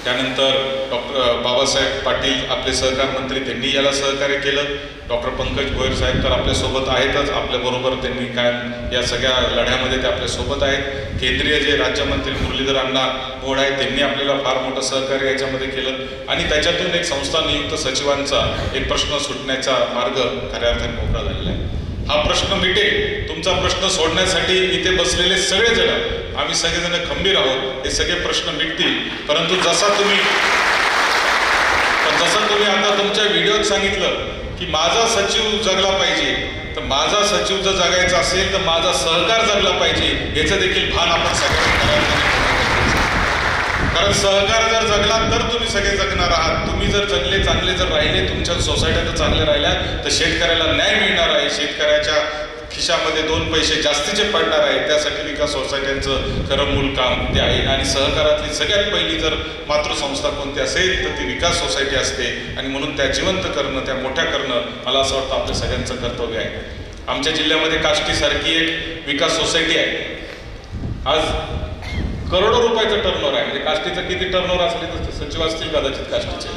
त्यानंतर डॉक्टर बाबासाहेब पाटील आपले सहकार मंत्री त्यांनी याला सहकार्य केलं. डॉक्टर पंकज भोयर साहेब तर आपल्यासोबत आहेतच, आपल्याबरोबर त्यांनी काय या सगळ्या लढ्यामध्ये ते आपल्यासोबत आहेत. केंद्रीय जे राज्यमंत्री मुरलीधर अण्णा मोड आहेत त्यांनी आपल्याला फार मोठं सहकार्य याच्यामध्ये केलं आणि त्याच्यातून एक संस्था नियुक्त सचिवांचा एक प्रश्न सुटण्याचा मार्ग खऱ्या अर्थाने मोकळा झालेला आहे. हा प्रश्न मिटेल, तुमचा प्रश्न सोडण्यासाठी इथे बसलेले सगळेजण आम्ही सगळेजण खंबीर आहोत, हे सगळे प्रश्न मिटतील. परंतु जसं तुम्ही आता तुमच्या व्हिडिओत सांगितलं की माझा सचिव जगला पाहिजे, तर माझा सचिव जर जगायचा असेल तर माझा सहकार जगला पाहिजे, याचं देखील भान आपण सगळ्यांनी करायला. कारण सहकार जर जगला तर तुम्ही सगळे जगणार आहात. तुम्ही जर जगले, चांगले जर राहिले, तुमच्या सोसायट्या जर चांगल्या राहिल्या तर शेतकऱ्याला न्याय मिळणार आहे, शेतकऱ्याच्या खिशामध्ये 2 पैसे जास्तीचे पडणार आहे, त्यासाठी विकास सोसायट्यांचं खरं मूल काम ते आहे. आणि सहकारातली सगळ्यात पहिली जर मातृसंस्था कोणती असेल तर ती विकास सोसायटी असते. आणि म्हणून त्या जिवंत करणं, त्या मोठ्या करणं मला असं वाटतं आपल्या सगळ्यांचं कर्तव्य आहे. आमच्या जिल्ह्यामध्ये काष्टीसारखी एक विकास सोसायटी आहे. आज करोडो रुपयाचं टर्नओव्हर आहे. म्हणजे काष्टीचं किती टर्नओव्हर असले तर सचिव असतील कदाचित काष्टीचे,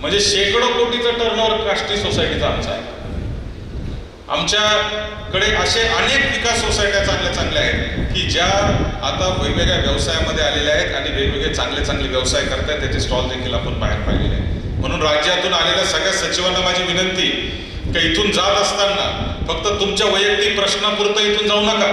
म्हणजे शेकडो कोटीचं टर्नओव्हर काष्टी सोसायटीचा आमचा आहे. आमच्याकडे असे अनेक विकास सोसायट्या चांगल्या चांगल्या आहेत की ज्या आता वेगवेगळ्या व्यवसायामध्ये आलेल्या आहेत आणि वेगवेगळे चांगले चांगले व्यवसाय करतायत. त्याचे स्टॉल देखील आपण बाहेर पाहिलेले आहेत. म्हणून राज्यातून आलेल्या सगळ्या सचिवांना माझी विनंती की इथून जात असताना फक्त तुमच्या वैयक्तिक प्रश्नापुरतं इथून जाऊ नका,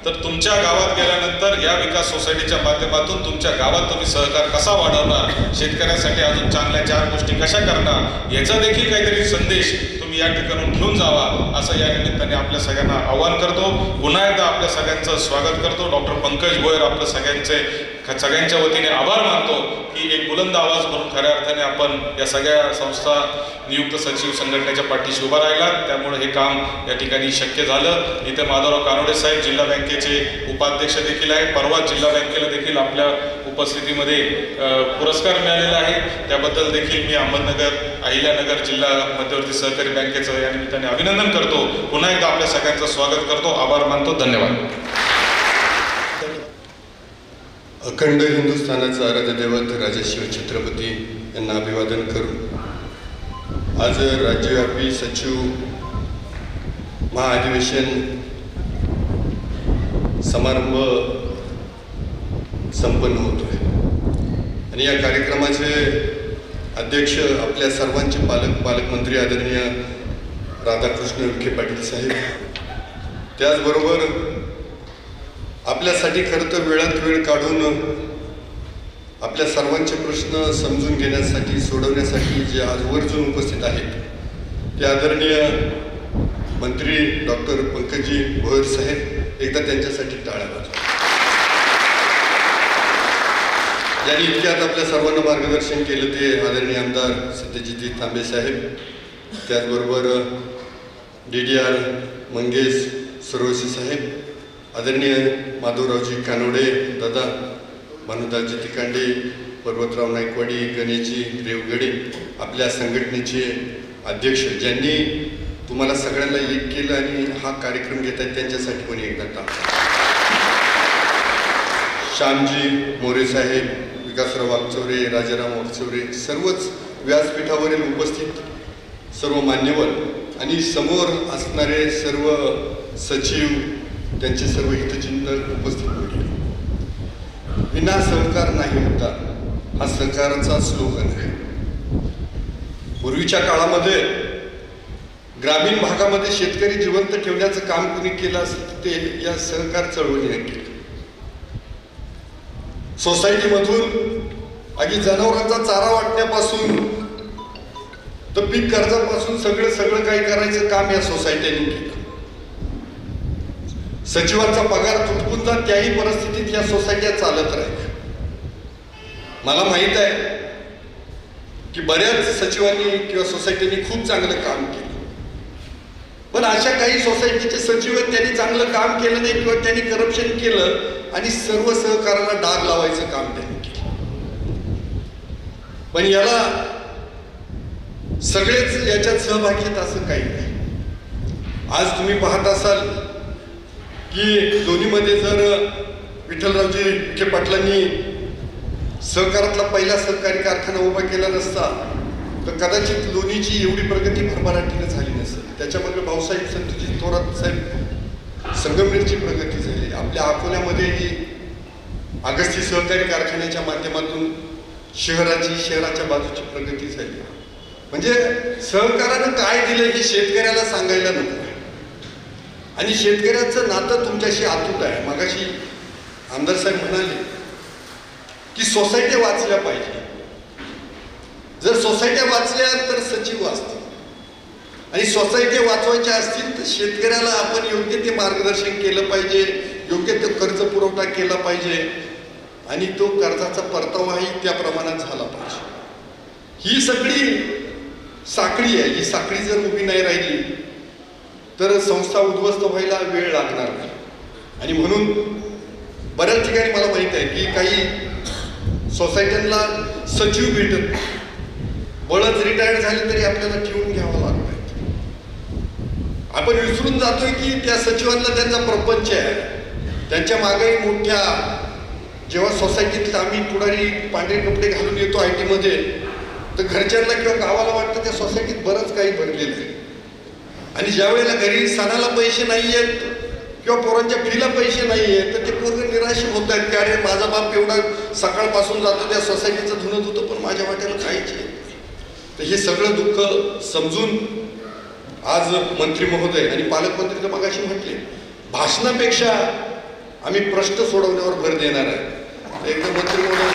तर तुमच्या गावात गेल्यानंतर या विकास सोसायटीच्या माध्यमातून तुमच्या गावात तुम्ही सहकार कसा वाढवणार, शेतकऱ्यासाठी अजून चांगल्या 4 गोष्टी कशा करणार, याचा देखील काहीतरी संदेश तुम्ही या ठिकाणून घेऊन जावा, असं या निमित्ताने आपल्या सगळ्यांना आवाहन करतो. पुन्हा एकदा आपल्या सगळ्यांचं स्वागत करतो. डॉक्टर पंकज भोयर आपल्या सगळ्यांच्या वतीने आभार मानतो की एक बुलंद आवाज म्हणून खऱ्या अर्थाने आपण या सगळ्या संस्था नियुक्त सचिव संघटनेच्या पाठीशी उभा राहिलात. त्यामुळे हे काम या ठिकाणी शक्य झालं. इथे माधवराव कानोडे साहेब जिल्हा बँकेचे उपाध्यक्ष देखील आहेत. परवा जिल्हा बँकेला देखील आपल्या उपस्थितीमध्ये पुरस्कार मिळालेला आहे. त्याबद्दल देखील मी अहमदनगर, अहिल्यानगर जिल्हा मध्यवर्ती सहकारी बँकेचं या निमित्ताने अभिनंदन करतो. पुन्हा एकदा आपल्या सगळ्यांचं स्वागत करतो, आभार मानतो. धन्यवाद. अखंड हिंदुस्थानाचा आराध्य दैवत राजशिव छत्रपती यांना अभिवादन करून आज राज्यव्यापी सचिव महाअधिवेशन समारंभ संपन्न होतोय आणि या कार्यक्रमाचे अध्यक्ष आपल्या सर्वांचे पालकमंत्री आदरणीय राधाकृष्ण विखे पाटील साहेब, त्याचबरोबर आपल्यासाठी खरं तर वेळात वेळ काढून आपल्या सर्वांचे प्रश्न समजून घेण्यासाठी, सोडवण्यासाठी जे आजवर्जून उपस्थित आहेत ते आदरणीय मंत्री डॉक्टर पंकजी भोयर साहेब, एकदा त्यांच्यासाठी टाळ्या वाजवा. ज्यांनी इतक्यात आपल्या सर्वांना मार्गदर्शन केलं ते आदरणीय आमदार सत्यजित तांबे साहेब, त्याचबरोबर DDR मंगेश सरोशी साहेब, आदरणीय माधवरावजी कानोडे दादा, भानुदासजी तिकांडे, पर्वतराव नाईकवाडी, गणेशजी रेवगडे, आपल्या संघटनेचे अध्यक्ष ज्यांनी तुम्हाला सगळ्यांना एक केलं आणि हा कार्यक्रम घेत आहेत त्यांच्यासाठी पण एकदा टाळ्या. श्यामजी मोरे साहेब, विकासराव वागचौरे, राजाराम वागचौरे, सर्वच व्यासपीठावरील उपस्थित सर्व मान्यवर आणि समोर असणारे सर्व सचिव, त्यांचे सर्व हितचिंतक उपस्थित होते. विना सहकार नाही होता हा सहकाराचा स्लोगन आहे. पूर्वीच्या काळामध्ये ग्रामीण भागामध्ये शेतकरी जिवंत ठेवण्याचं काम कुणी केलं असेल तर ते या सहकार चळवळीने केलं. सोसायटीमधून आधी जनावरांचा चारा वाटण्यापासून तर पीक कर्जापासून सगळं काही करायचं काम या सोसायट्यांनी केलं. सचिवांचा पगार तुटपून जात त्याही परिस्थितीत या सोसायट्या चालत राहिल्या. मला माहित आहे की बऱ्याच सचिवांनी किंवा सोसायटीने खूप चांगलं काम केलं, पण अशा काही सोसायटीचे सचिव त्यांनी चांगलं काम केलं नाही किंवा त्यांनी करप्शन केलं आणि सर्व सहकाराला डाग लावायचं काम त्यांनी केलं. पण याला सगळेच याच्यात सहभागी आहेत असं काही नाही. आज तुम्ही पाहत असाल की दोन्हीमध्ये जर विठ्ठलरावजी विखे पाटलांनी सहकारातला पहिला सहकारी कारखाना उभा केला नसता तर कदाचित लोणीची एवढी प्रगती भरभराटीने झाली नसेल. त्याच्यामध्ये भाऊसाहेब संतजी थोरात साहेब संगमनेरची प्रगती झाली. आपल्या अकोल्यामध्येही अगस्ती सहकारी कारखान्याच्या माध्यमातून शहराच्या बाजूची प्रगती झाली. म्हणजे सहकारानं काय दिलं हे शेतकऱ्याला सांगायला नको आणि शेतकऱ्याचं नातं तुमच्याशी अतूट आहे. मगाशी आमदार साहेब म्हणाले की सोसायट्या वाचल्या पाहिजे. जर सोसायट्या वाचल्या तर सचिव वाचतील आणि सोसायट्या वाचवायच्या असतील तर शेतकऱ्याला आपण योग्य ते मार्गदर्शन केलं पाहिजे, योग्य ते कर्ज पुरवठा केला पाहिजे आणि तो कर्जाचा परतावाही त्या प्रमाणात झाला पाहिजे. ही सगळी साखळी आहे. ही साखळी जर उभी नाही राहिली तर संस्था उद्ध्वस्त व्हायला वेळ लागणार नाही. आणि म्हणून बऱ्याच ठिकाणी मला माहीत आहे की काही सोसायट्यांना सचिव भेटत नाही. बळच रिटायर्ड झाले तरी आपल्याला ठेवून घ्यावं लागतं. आपण विसरून जातोय की त्या सचिवांना त्यांचा प्रपंच आहे. त्यांच्या मागेही मोठ्या, जेव्हा सोसायटीत आम्ही पुढारी पांढरे कपडे घालून येतो IT मध्ये, तर घरच्यांना किंवा गावाला वाटतं त्या सोसायटीत बरंच काही भरलेलं आहे. आणि ज्या वेळेला घरी सणाला पैसे नाही आहेत किंवा पोरांच्या फीला पैसे नाही आहेत, तर ते पोरं निराश होत आहेत की अरे माझा बाप एवढा सकाळपासून जातो त्या सोसायटीचं धुणं धुतं, पण माझ्या वाट्याला काहीच आहे. तर हे सगळं दुःख समजून आज मंत्री महोदय आणि पालकमंत्री तर मगाशी म्हटले, भाषणापेक्षा आम्ही प्रश्न सोडवण्यावर भर देणार आहे. एकदा मंत्री महोदय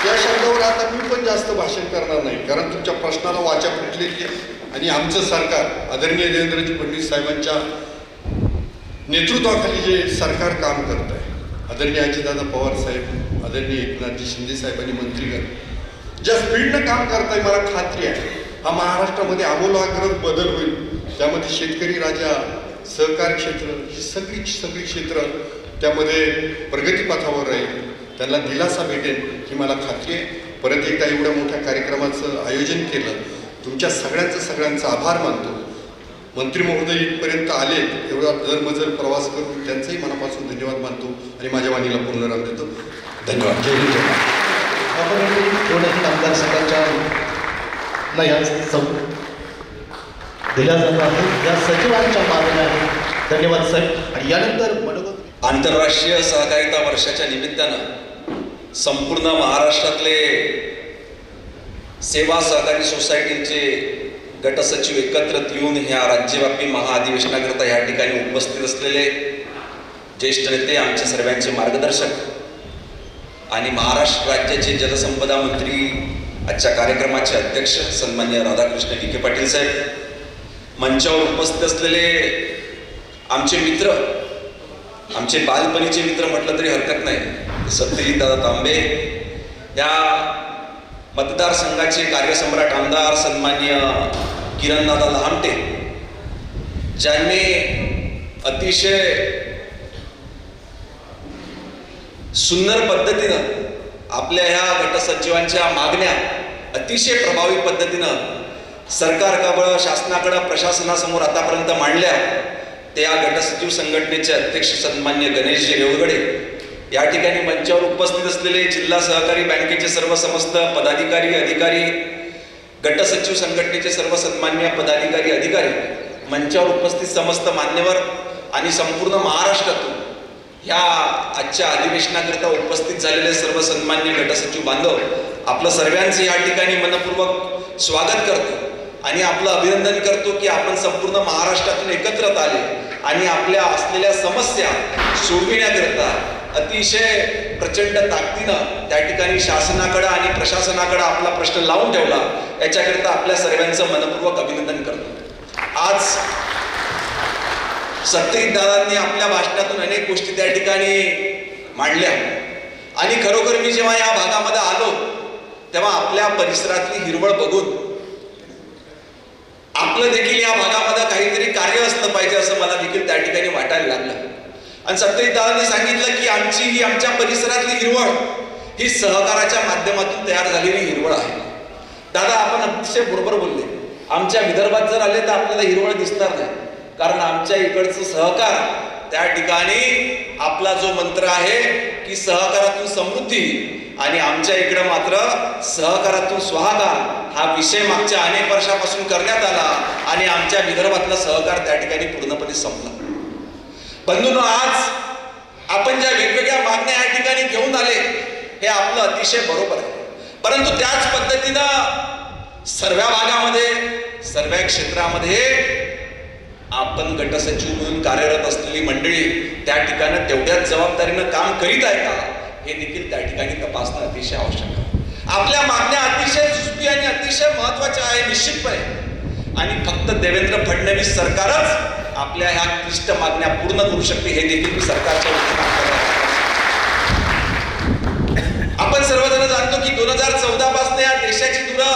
या शब्दावर आता मी पण जास्त भाषण करणार नाही, कारण तुमच्या प्रश्नाला वाचा फुटलेली आहे. आणि आमचं सरकार आदरणीय देवेंद्रजी फडणवीस साहेबांच्या नेतृत्वाखाली जे सरकार काम करत आहे, आदरणीय अजितदादा पवार साहेब, आदरणीय एकनाथजी शिंदे साहेब आणि मंत्रीगण ज्या स्पीडनं काम करताय, मला खात्री आहे हा महाराष्ट्रामध्ये आमूलाग्र बदल होईल. त्यामध्ये शेतकरी राजा, सहकार क्षेत्र, ही सगळी क्षेत्र त्यामध्ये प्रगतीपथावर राहील. त्यांना दिलासा भेटेल ही मला खात्री आहे. परत एकदा एवढ्या मोठ्या कार्यक्रमाचं आयोजन केलं, तुमच्या सगळ्यांचा आभार मानतो. मंत्री महोदय इथपर्यंत आले, एवढा दरमजर प्रवास करून त्यांचंही मनापासून धन्यवाद मानतो आणि माझ्या वाणीला पूर्णराम देतो. धन्यवाद. जय हिंद, जय महाराष्ट्र. आपण कोणत्याही कामगार संघाच्या दिल्या जात आहे या सचिवांच्या मागण्या आहेत. धन्यवाद साहेब. आणि यानंतर मनोगत आंतरराष्ट्रीय सहकारिता वर्षाच्या निमित्तानं संपूर्ण महाराष्ट्रातले सेवा सहकारी सोसायटीचे गटसचिव एकत्रित येऊन ह्या राज्यव्यापी महाअधिवेशनाकरता या ठिकाणी उपस्थित असलेले ज्येष्ठ नेते, आमचे सर्वांचे मार्गदर्शक आणि महाराष्ट्र राज्याचे जलसंपदा मंत्री, आजच्या कार्यक्रमाचे अध्यक्ष सन्मान्य राधाकृष्ण विखे पाटील साहेब, मंचावर उपस्थित असलेले आमचे मित्र, आमचे बालपणीचे मित्र म्हटलं तरी हरकत नाही, सत्यजित दादा तांबे, या मतदारसंघाचे कार्यसम्राट आमदार सन्मान्य किरणदादा लहामटे, ज्यांनी अतिशय सुंदर पद्धतीनं आपल्या ह्या गटसचिवांच्या मागण्या अतिशय प्रभावी पद्धतीनं सरकारकडं, शासनाकडं, प्रशासनासमोर आतापर्यंत मांडल्या. त्या गटसचिव संघटनेचे अध्यक्ष सन्मान्य गणेशजी रेवगडे, या ठिकाणी मंचावर उपस्थित असलेले जिल्हा सहकारी बँकेचे सर्व समस्त पदाधिकारी, अधिकारी, गटसचिव संघटनेचे सर्व सन्मान्य पदाधिकारी, अधिकारी, मंचावर उपस्थित समस्त मान्यवर आणि संपूर्ण महाराष्ट्रातून ह्या आजच्या अधिवेशनाकरता उपस्थित झालेले सर्व सन्मान्य गटसचिव बांधव, आपलं सर्वांचे या ठिकाणी मनपूर्वक स्वागत करतो आणि आपलं अभिनंदन करतो की आपण संपूर्ण महाराष्ट्रातून एकत्रित आले आणि आपल्या असलेल्या समस्या सोडविण्याकरता अतिशय प्रचंड ताकदीनं त्या ठिकाणी शासनाकडं आणि प्रशासनाकडं आपला प्रश्न लावून ठेवला. याच्याकरता आपल्या सर्वांचं मनपूर्वक अभिनंदन करतो. आज सत्यजित दादांनी आपल्या भाषणातून अनेक गोष्टी त्या ठिकाणी मांडल्या आणि खरोखर मी जेव्हा या भागामध्ये आलो तेव्हा आपल्या परिसरातली हिरवळ बघून आपलं देखील या भागामध्ये काहीतरी कार्य असलं पाहिजे असं मला देखील त्या ठिकाणी वाटायला लागलं. आणि सत्यजित दादांनी सांगितलं की आमच्या परिसरातली हिरवळ ही सहकाराच्या माध्यमातून तयार झालेली हिरवळ आहे. दादा, आपण अतिशय बरोबर बोलले. आमच्या विदर्भात जर आले तर आपल्याला हिरवळ दिसणार नाही, कारण आमच्या इकडचं सहकार त्या ठिकाणी आपला जो मंत्र आहे की सहकारातून समृद्धी, आणि आमच्या इकडं मात्र सहकारातून स्वाहाकार हा विषय मागच्या अनेक वर्षापासून करण्यात आला आणि आमच्या विदर्भातला सहकार त्या ठिकाणी पूर्णपणे संपला. बंधूंनो, आज आपण ज्या वेगवेगळ्या मागण्या या ठिकाणी घेऊन आले हे आपलं अतिशय बरोबर आहे, परंतु त्याच पद्धतीनं सर्व भागामध्ये, सर्व क्षेत्रामध्ये आपण गटसचिव म्हणून कार्यरत असलेली मंडळी त्या ठिकाणी तेवढ्याच जबाबदारीनं काम करीत आहे का हे देखील त्या ठिकाणी तपासणं अतिशय आवश्यक आहे. आपल्या मागण्या अतिशय जुजबी आणि अतिशय महत्वाच्या आहे निश्चितपणे, आणि फक्त देवेंद्र फडणवीस सरकारच आपल्या ह्या क्लिष्ट मागण्या पूर्ण करू शकते हे देखील मी सरकारच्या वतीने आपण सर्वजण जाणतो की 2014 पासून या देशाची धुरा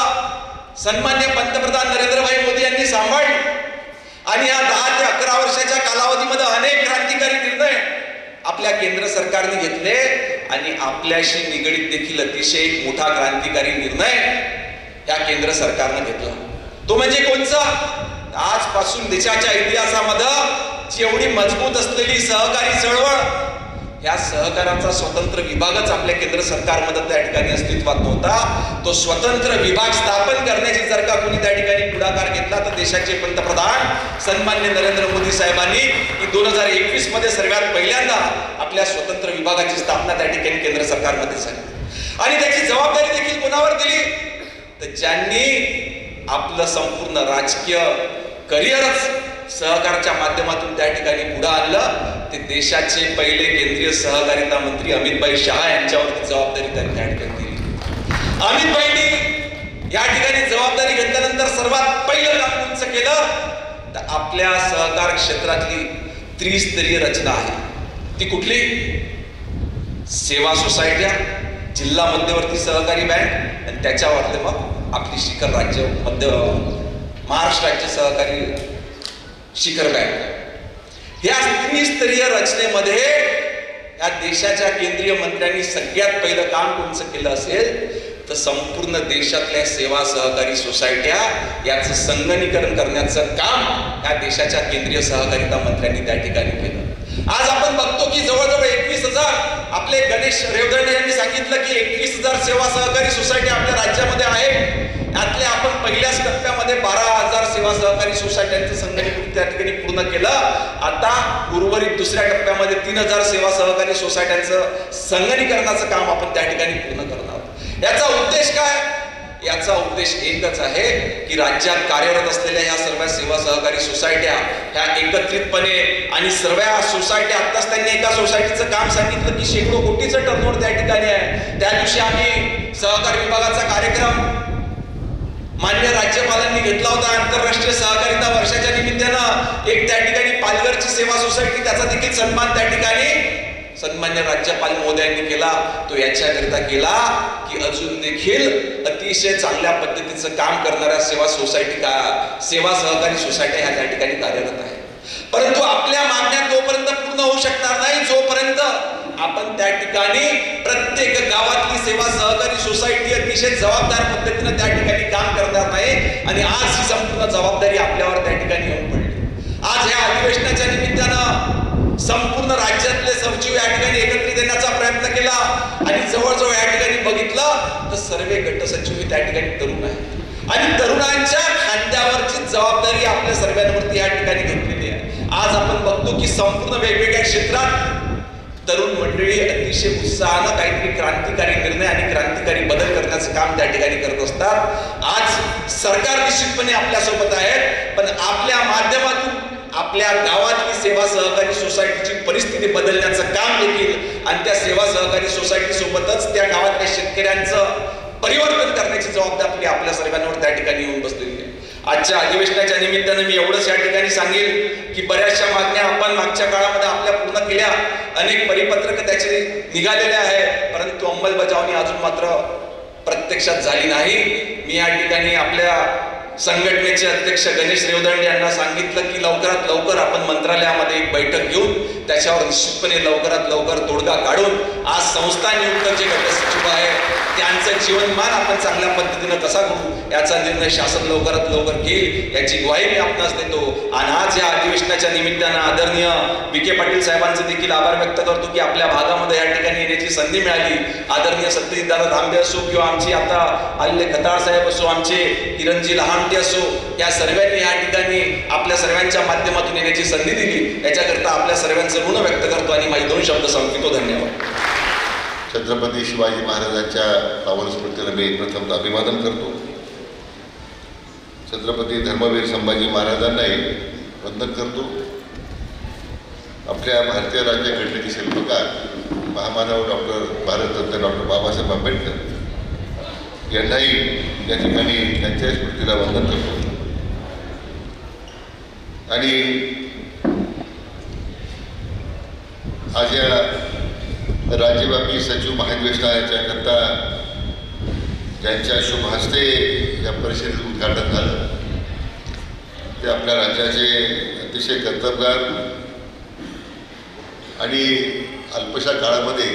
सन्मान्य पंतप्रधान नरेंद्रभाई मोदी यांनी सांभाळली आणि या 10 ते 11 वर्षाच्या कालावधीमध्ये अनेक क्रांतिकारी निर्णय आपल्या केंद्र सरकारने घेतले आणि आपल्याशी निगडीत देखील अतिशय एक मोठा क्रांतिकारी निर्णय या केंद्र सरकारने घेतला. तो म्हणजे कोणचा? आजपासून देशाच्या इतिहासामध्ये जेवढी मजबूत असलेली सहकारी चळवळ, या सहकाराचा स्वतंत्र विभागच आपल्या केंद्र सरकारमध्ये त्या ठिकाणी अस्तित्वात नव्हता. तो स्वतंत्र विभाग स्थापन करण्याची जर का कोणी त्या ठिकाणी पुढाकार घेतला तर देशाचे पंतप्रधान सन्मान्य नरेंद्र मोदी साहेबांनी 2021 मध्ये सर्वात पहिल्यांदा आपल्या स्वतंत्र विभागाची स्थापना त्या ठिकाणी केंद्र सरकारमध्ये झाली. आणि त्याची जबाबदारी देखील कोणावर दिली? तर ज्यांनी आपलं संपूर्ण राजकीय करिअरच सहकारच्या माध्यमातून त्या ठिकाणी पुढे आणलं, ते देशाचे पहिले केंद्रीय सहकारिता मंत्री अमितभाई शहा यांच्यावरती जबाबदारी त्यांनी त्या ठिकाणी दिली. अमितभाईंनी या ठिकाणी जबाबदारी घेतल्यानंतर सर्वात पहिलं काम कोणचं केलं तर आपल्या सहकार क्षेत्रातली त्रिस्तरीय रचना आहे ती कुठली? सेवा सोसायट्या, जिल्हा मध्यवर्ती सहकारी बँक आणि त्याच्यावरती मग आपली शिखर राज्य मध्य महाराष्ट्र राज्य सहकारी शिखर बँक. या त्रिस्तरीय रचनेमध्ये या देशाच्या केंद्रीय मंत्र्यांनी सगळ्यात पहिलं काम कोणचं केलं असेल तर संपूर्ण देशातल्या सेवा सहकारी सोसायट्या याचं संगणकीकरण करण्याचं काम या देशाच्या केंद्रीय सहकारिता मंत्र्यांनी त्या ठिकाणी केलं. आज आपण बघतो की जवळजवळ 21,000 आपले गणेश रेवदंडे यांनी सांगितलं की 21,000 सेवा सहकारी सोसायटी आपल्या राज्यामध्ये आहेत. त्यातल्या आपण पहिल्याच टप्प्यामध्ये 12,000 सेवा सहकारी सोसायट्यांचं संगणकीकरण त्या ठिकाणी पूर्ण केलं. आता उर्वरित दुसऱ्या टप्प्यामध्ये 3,000 सेवा सहकारी सोसायट्यांचं संगणकीकरणाचं काम आपण त्या ठिकाणी पूर्ण करणार आहोत. याचा उद्देश काय? याचा उद्देश एकच आहे की राज्यात कार्यरत असलेल्या या सर्व सेवा सहकारी सोसायट्या ह्या एकत्रितपणे आणि सर्व सोसायट्या, आत्ताच त्यांनी एका सोसायटीचं काम सांगितलं की शेकडो कोटीचं टर्नओव्हर त्या ठिकाणी आहे. त्या दिवशी आम्ही सहकारी विभागाचा कार्यक्रम मान्य राज्यपालांनी घेतला होता. आंतरराष्ट्रीय सहकारिता वर्षाच्या निमित्तानं एक त्या ठिकाणी पालघरची सेवा सोसायटी, त्याचा देखील सन्मान त्या ठिकाणी सन्मान्य राज्यपाल महोदयांनी केला. तो याच्याकरिता केला की अजून देखील अतिशय चांगल्या पद्धतीचं काम करणाऱ्या सेवा सहकारी सोसायट्या ह्या त्या ठिकाणी कार्यरत आहेत. परंतु आपल्या मागण्या तोपर्यंत पूर्ण होऊ शकणार नाही जोपर्यंत आपण त्या ठिकाणी प्रत्येक गावातली सेवा सहकारी सोसायटी अतिशय जबाबदार पद्धतीने त्या ठिकाणी काम करणार नाही. आणि आज ही संपूर्ण जबाबदारी आपल्यावर त्या ठिकाणी येऊन पडली. आज या अधिवेशनाच्या निमित्तानं संपूर्ण राज्यातले सचिव या ठिकाणी एकत्रित येण्याचा प्रयत्न केला आणि जवळजवळ या ठिकाणी बघितलं तर सर्व गट सचिव त्या ठिकाणी तरुण आहेत आणि तरुणांच्या खांद्यावरची जबाबदारी आपल्या सर्वांवरती या ठिकाणी घेतलेली आहे. आज आपण बघतो की संपूर्ण वेगवेगळ्या क्षेत्रात तरुण मंडळी अतिशय उत्साहानं काहीतरी क्रांतिकारी निर्णय आणि क्रांतिकारी बदल करण्याचं काम त्या ठिकाणी करत असतात. आज सरकार निश्चितपणे आपल्यासोबत आहे, पण आपल्या माध्यमातून आपल्या गावातली सेवा सहकारी सोसायटीची परिस्थिती बदलण्याचं काम देखील आणि त्या सेवा सहकारी सोसायटी सोबतच त्या गावातल्या शेतकऱ्यांचं परिवर्तन करण्याची जबाबदारी आपल्या सर्वांवर त्या ठिकाणी येऊन बसलेली आहे. आजच्या अधिवेशनाच्या निमित्तानं मी एवढंच या ठिकाणी सांगेल की बऱ्याचशा मागण्या आपण मागच्या काळामध्ये आपल्या पूर्ण केल्या, अनेक परिपत्रक त्याचे निघालेले आहे, परंतु अंमलबजावणी अजून मात्र प्रत्यक्षात झाली नाही. मी या ठिकाणी आपल्या संघटनेचे अध्यक्ष गणेश रेवदंडे यांना सांगितलं की लवकरात लवकर आपण मंत्रालयामध्ये एक बैठक घेऊन त्याच्यावर निश्चितपणे लवकरात लवकर तोडगा काढून आज संस्था नियुक्त जे गट सचिव आहे त्यांचं जीवनमान आपण चांगल्या पद्धतीनं कसा करू याचा निर्णय शासन लवकरात लवकर घेईल याची ग्वाही मी आपणास देतो. आणि आज या अधिवेशनाच्या निमित्तानं आदरणीय विखे पाटील साहेबांचे देखील आभार व्यक्त करतो की आपल्या भागामध्ये या ठिकाणी येण्याची संधी मिळाली. आदरणीय सत्यजितदादा तांबे असो किंवा आमची आता आलेले खताळ साहेब असो, आमचे किरणजी लहामटे असो, या सर्वांनी या ठिकाणी आपल्या सर्वांच्या माध्यमातून येण्याची संधी दिली. याच्याकरता आपल्या सर्वांचं ऋण व्यक्त करतो आणि माझे 2 शब्द संपवितो. धन्यवाद. छत्रपती शिवाजी महाराजांच्या पावन स्मृतीला मी प्रथम अभिवादन करतो. छत्रपती धर्मवीर संभाजी महाराजांनाही वंदन करतो. आपल्या भारतीय राज्यघटनेचे शिल्पकार महामानव भारतरत्न डॉक्टर बाबासाहेब आंबेडकर यांनाही या ठिकाणी त्यांच्या स्मृतीला वंदन करतो. आणि आज या राज्यव्यापी सचिव महाधिवेशनाच्या करता ज्यांच्या शुभ हस्ते या परिषदेचं उद्घाटन झालं ते आपल्या राज्याचे अतिशय कर्तबगार आणि अल्पशा काळामध्ये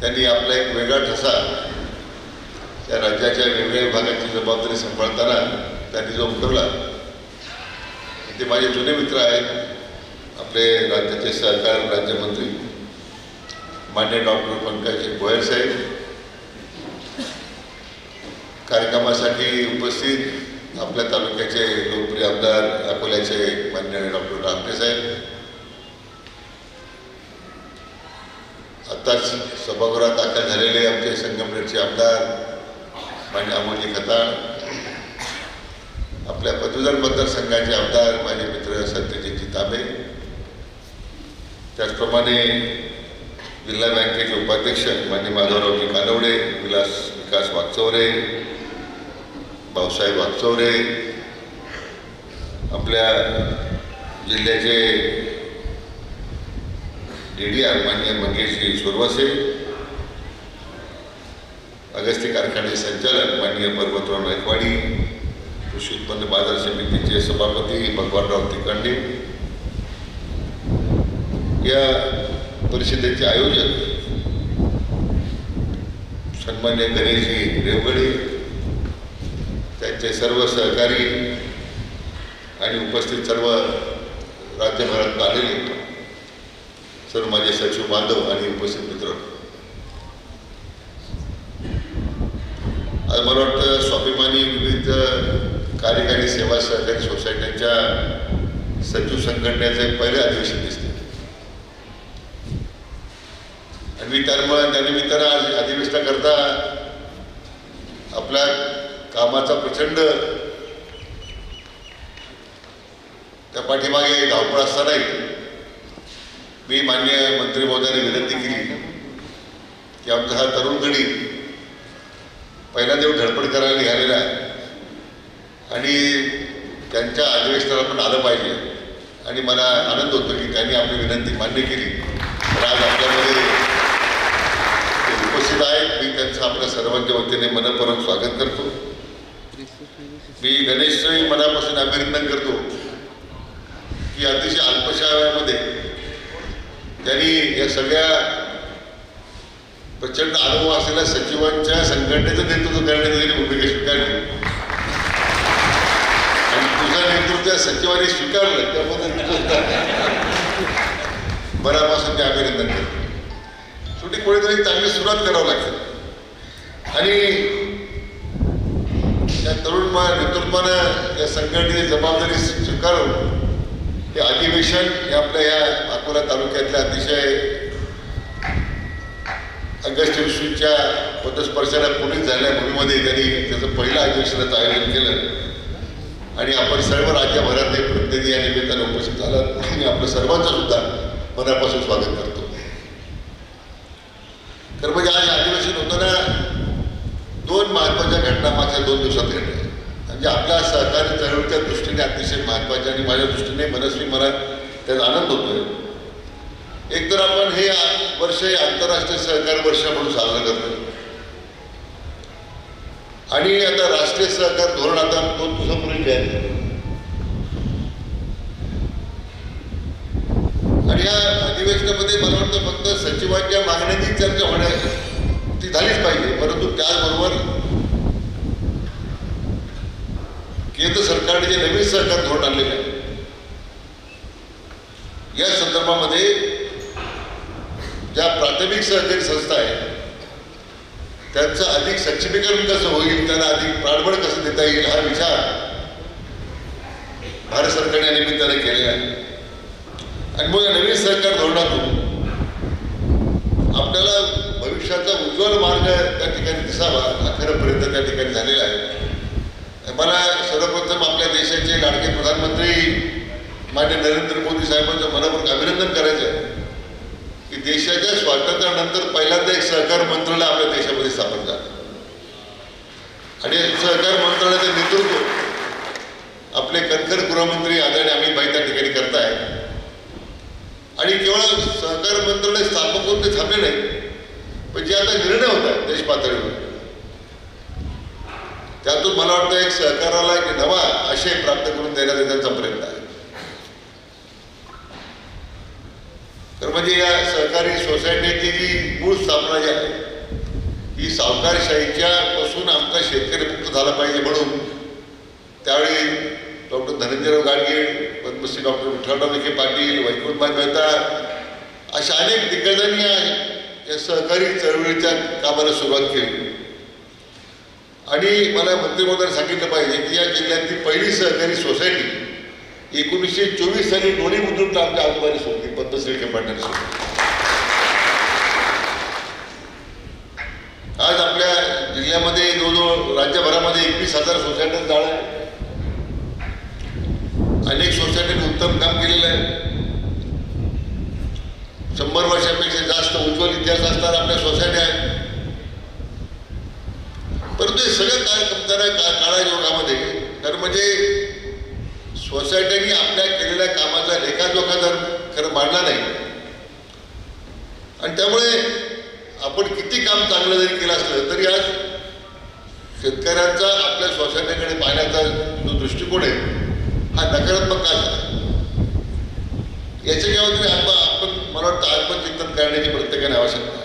त्यांनी आपला एक वेगळा ठसा या राज्याच्या वेगवेगळ्या विभागाची जबाबदारी सांभाळताना त्यांनी जो उतरला ते माझे जुने मित्र आहेत आपले राज्याचे सहकार राज्यमंत्री मान्य डॉक्टर पंकज गोयल साहेब, कार्यक्रमासाठी उपस्थित आपल्या तालुक्याचे लोकप्रिय आमदार अकोल्याचे मान्य डॉक्टर लामटे साहेब, आत्ताच सभागृहात दाखल झालेले आमचे संगमनेरचे आमदार मान्य अमोलजी खताळ, आपल्या पदवीधर मतदारसंघाचे आमदार माझे मित्र सत्यजितजी तांबे, त्याचप्रमाणे जिल्हा बँकेचे उपाध्यक्ष मान्य माधवरावजी कानवडे, विकास वागचौरे, भाऊसाहेब वागचौरे, आपल्या जिल्ह्याचे DDR मान्य मंगेशजी सुरवसे, अगस्ती कारखाने संचालक माननीय पर्वतराव गायकवाडी, कृषी उत्पन्न बाजार समितीचे सभापती भगवानराव तिकांडे, या परिषदेचे आयोजक सन्मान्य गणेशजी रेवगडे, त्यांचे सर्व सहकारी आणि उपस्थित सर्व राज्यभरात आलेले सर्व माझे सचिव बांधव आणि उपस्थित मित्र, आज मला वाटतं स्वाभिमानी विविध कार्यकारी सेवा सहकारी सोसायट्यांच्या सचिव संघटनेचे पहिले अधिवेशन दिसते आणि मी त्यानिमित्तानं आज अधिवेशनाकरता आपल्या कामाचा प्रचंड त्या पाठीमागे धावपळ असतानाही मी मान्य मंत्री महोदयाने विनंती केली की आमचा हा तरुण गडी पहिल्यांदा धडपड करायला निघालेला आहे आणि त्यांच्या अधिवेशनाला पण आलं पाहिजे आणि मला आनंद होतो की त्यांनी आपली विनंती मान्य केली. तर आज आपल्यामध्ये उपस्थित आहेत. मी त्यांचं आपल्या सर्वांच्या वतीने मनपूर्वक स्वागत करतो. मी गणेशचंही मनापासून अभिनंदन करतो की अतिशय अल्पशा वेळामध्ये त्यांनी या सगळ्या प्रचंड अनुभव असलेल्या सचिवांच्या संघटनेचं नेतृत्व करण्याची त्यांनी भूमिका स्वीकारली आणि तुझं नेतृत्व सचिवांनी स्वीकारलं त्याबद्दल मनापासून ते अभिनंदन करतो. शेवटी कोणीतरी चांगली सुरुवात करावं लागते आणि या तरुण नेतृत्वानं या संघटनेची जबाबदारी स्वीकारून हे अधिवेशन हे आपल्या या अकोला तालुक्यातल्या अतिशय ऑगस्ट 20च्या पदस्पर्शाला पुढील झालेल्या भूमीमध्ये त्यांनी त्याचं पहिलं अधिवेशनाचं आयोजन केलं आणि आपण सर्व राज्यभरातले प्रतिनिधी या निमित्तानं उपस्थित झालात आणि आपलं सर्वांचं सुद्धा मनापासून स्वागत करतो. तर म्हणजे आज अधिवेशन होताना दोन महत्त्वाच्या घटना मागच्या 2 दिवसात घडल्या म्हणजे आपल्या सहकारी चळवळीच्या दृष्टीने अतिशय महत्त्वाच्या आणि माझ्या दृष्टीने मनस्वी मनात त्याचा आनंद होतोय. एक तर आपण हे वर्ष हे आंतरराष्ट्रीय सहकार वर्ष म्हणून साजरं करतो आणि आता राष्ट्रीय सहकार धोरण आता 2 दिवसापूर्वी जाहीर झालं आणि या अधिवेशनामध्ये मला वाटतं फक्त सचिवांच्या मागण्यांची चर्चा होण्याची ती झालीच पाहिजे, परंतु त्याचबरोबर केंद्र सरकारने जे नवीन सहकार धोरण आणलेलं आहे या संदर्भामध्ये ज्या प्राथमिक सहकारी संस्था आहेत त्यांचं अधिक सक्षमीकरण कसं होईल, त्यांना अधिक प्राणबळ कसं देता येईल हा विचार भारत सरकारने या निमित्ताने केलेला आहे आणि मग या नवीन सहकार धोरणातून आपल्याला भविष्याचा उज्ज्वल मार्ग त्या ठिकाणी दिसावा हा खरंपर्यंत त्या ठिकाणी झालेला आहे. मला सर्वप्रथम आपल्या देशाचे लाडके प्रधानमंत्री मान्य नरेंद्र मोदी साहेबांचं मनपूर्वक अभिनंदन करायचं आहे की देशाच्या स्वातंत्र्यानंतर पहिल्यांदा एक सहकार मंत्रालय आपल्या देशामध्ये स्थापन झालं आणि सहकार मंत्रालयाचं नेतृत्व आपले कणखर गृहमंत्री आदरणीय अमित भाई त्या ठिकाणी करतायत आणि केवळ सहकार मंत्रालय स्थापन करून ते थांबले नाही पण जे आता निर्णय होत आहेत देश पातळीवर त्यातून मला वाटतं एक सहकाराला एक नवा आशय प्राप्त करून देण्याचा त्यांचा प्रयत्न आहे. तर म्हणजे या सहकारी सोसायटीची जी मूळ स्थापना जी आहे ही सावकारशाहीच्या पासून आमचा शेतकरी मुक्त झाला पाहिजे म्हणून त्यावेळी डॉक्टर धनंजयराव गाडगे, पद्मश्री डॉक्टर विठ्ठलराव विखे पाटील, वैकुंठभाई मेहता अशा अनेक दिग्गजांनी या सहकारी चळवळीच्या कामाला सुरुवात केली. आणि मला मंत्री महोदयांनी सांगितलं पाहिजे की या जिल्ह्यातली पहिली सहकारी सोसायटी 1924 साली दोन्ही बुद्रुकला आमच्या आजोबांनी सोडली, पद्मश्री विखे पाटील सोडली. आज आपल्या जिल्ह्यामध्ये जवळजवळ राज्यभरामध्ये 21,000 सोसायट्या जाळं आहे. अनेक सोसायटीने उत्तम काम केलेलं आहे. 100 वर्षापेक्षा जास्त उज्ज्वल इतिहास असणाऱ्या आपल्या सोसायट्या आहेत. परंतु हे सगळं काळायोगामध्ये तर म्हणजे सोसायट्यांनी आपल्या केलेल्या कामाचा लेखाजोखा जर खरं मांडला नाही आणि त्यामुळे आपण किती काम चांगलं जरी केलं असलं तरी आज शेतकऱ्यांचा आपल्या सोसायटीकडे पाहण्याचा जो दृष्टिकोन आहे हा नकारात्मक का झाला याच्या किंवा आपण मला वाटतं आत्मचिंतन करण्याची प्रत्येकाने आवश्यकता आहे.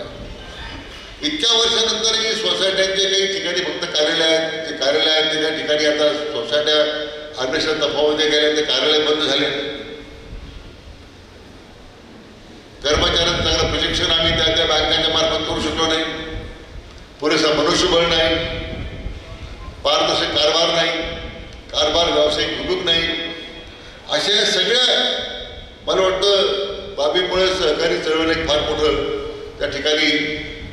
इतक्या वर्षानंतर ही सोसायट्यांचे काही ठिकाणी फक्त कार्यालय आहेत, ते कार्यालय आहेत ते काही ठिकाणी आता सोसायट्या अन्वेषण तफावते गेल्या, ते कार्यालय बंद झाले. कर्मचाऱ्यांचं चांगलं प्रशिक्षण आम्ही त्या बँकांच्या मार्फत करू शकलो नाही. पुरेसा मनुष्यबळ नाही, पारदर्शक कारभार नाही, कारभार व्यावसायिक हुकूक नाही. अशा सगळ्या मला वाटतं बाबीमुळे सहकारी चळवळीला फार मोठं त्या ठिकाणी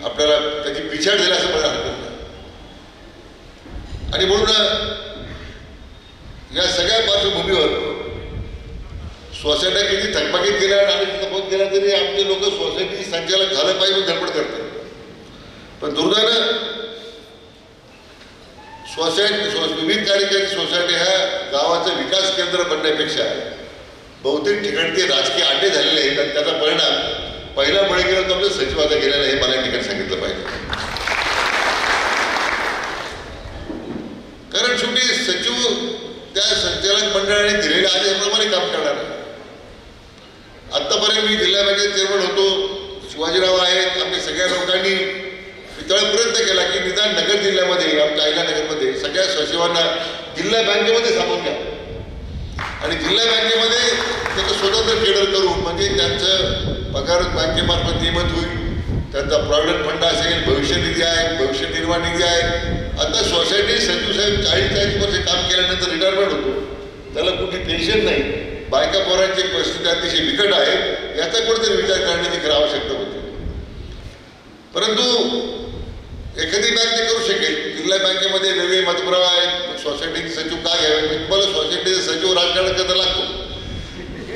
आपल्याला त्याची पिछाड झाली असं मला हरकत नाही. आणि म्हणून या सगळ्या पार्श्वभूमीवर सोसायट्या किती थकबाकीत गेल्या आणि तफावत गेल्या तरी आपले लोक सोसायटी संचालक झालं पाहिजे धडपड करतात. पण दुर्दैवानं विविध कार्यकारी सोसायटी ह्या गावाचं विकास केंद्र बनण्यापेक्षा बहुतेक ठिकाणी ते राजकीय अड्डे झालेले आहेत आणि त्याचा परिणाम पहिला बळी गेला तर आपल्या सचिवाचा गेलेला हे मला या ठिकाणी सांगितलं पाहिजे. कारण शेवटी सचिव त्या संचालक मंडळाने दिलेल्या आदेशाप्रमाणे काम करणार आहे. आत्तापर्यंत मी जिल्हा बँकेत चेअरमन होतो, शिवाजीराव आहेत, आम्ही सगळ्या लोकांनी त्यावेळेस प्रयत्न केला की निदान नगर जिल्ह्यामध्ये आमच्या अहिल्यानगरमध्ये सगळ्या सचिवांना जिल्हा बँकेमध्ये सामावून घ्या आणि जिल्हा बँकेमध्ये त्याचं स्वतंत्र केडर करून म्हणजे त्यांचं पगार बँकेमार्फत नियमित होईल, त्यांचा प्रॉव्हिडंट फंड असेल, भविष्य निधी आहे, भविष्य निर्वाह निधी आहे. आता सोसायटी सचिव साहेब 40-40 वर्ष काम केल्यानंतर रिटायरमेंट होतो, त्याला कुठली पेन्शन नाही, बायका पोरांची परिस्थिती अतिशय बिकट आहे, याचा कुठेतरी विचार करण्याची खरं आवश्यकता होती. परंतु एखादी बँक ते करू शकेल. जिल्हा बँकेमध्ये वेगळे मतप्रवाह आहेत, सोसायटीचे सचिव का घ्यावे? तुम्हाला सोसायटीचे सचिव राजकारण करता लागतो,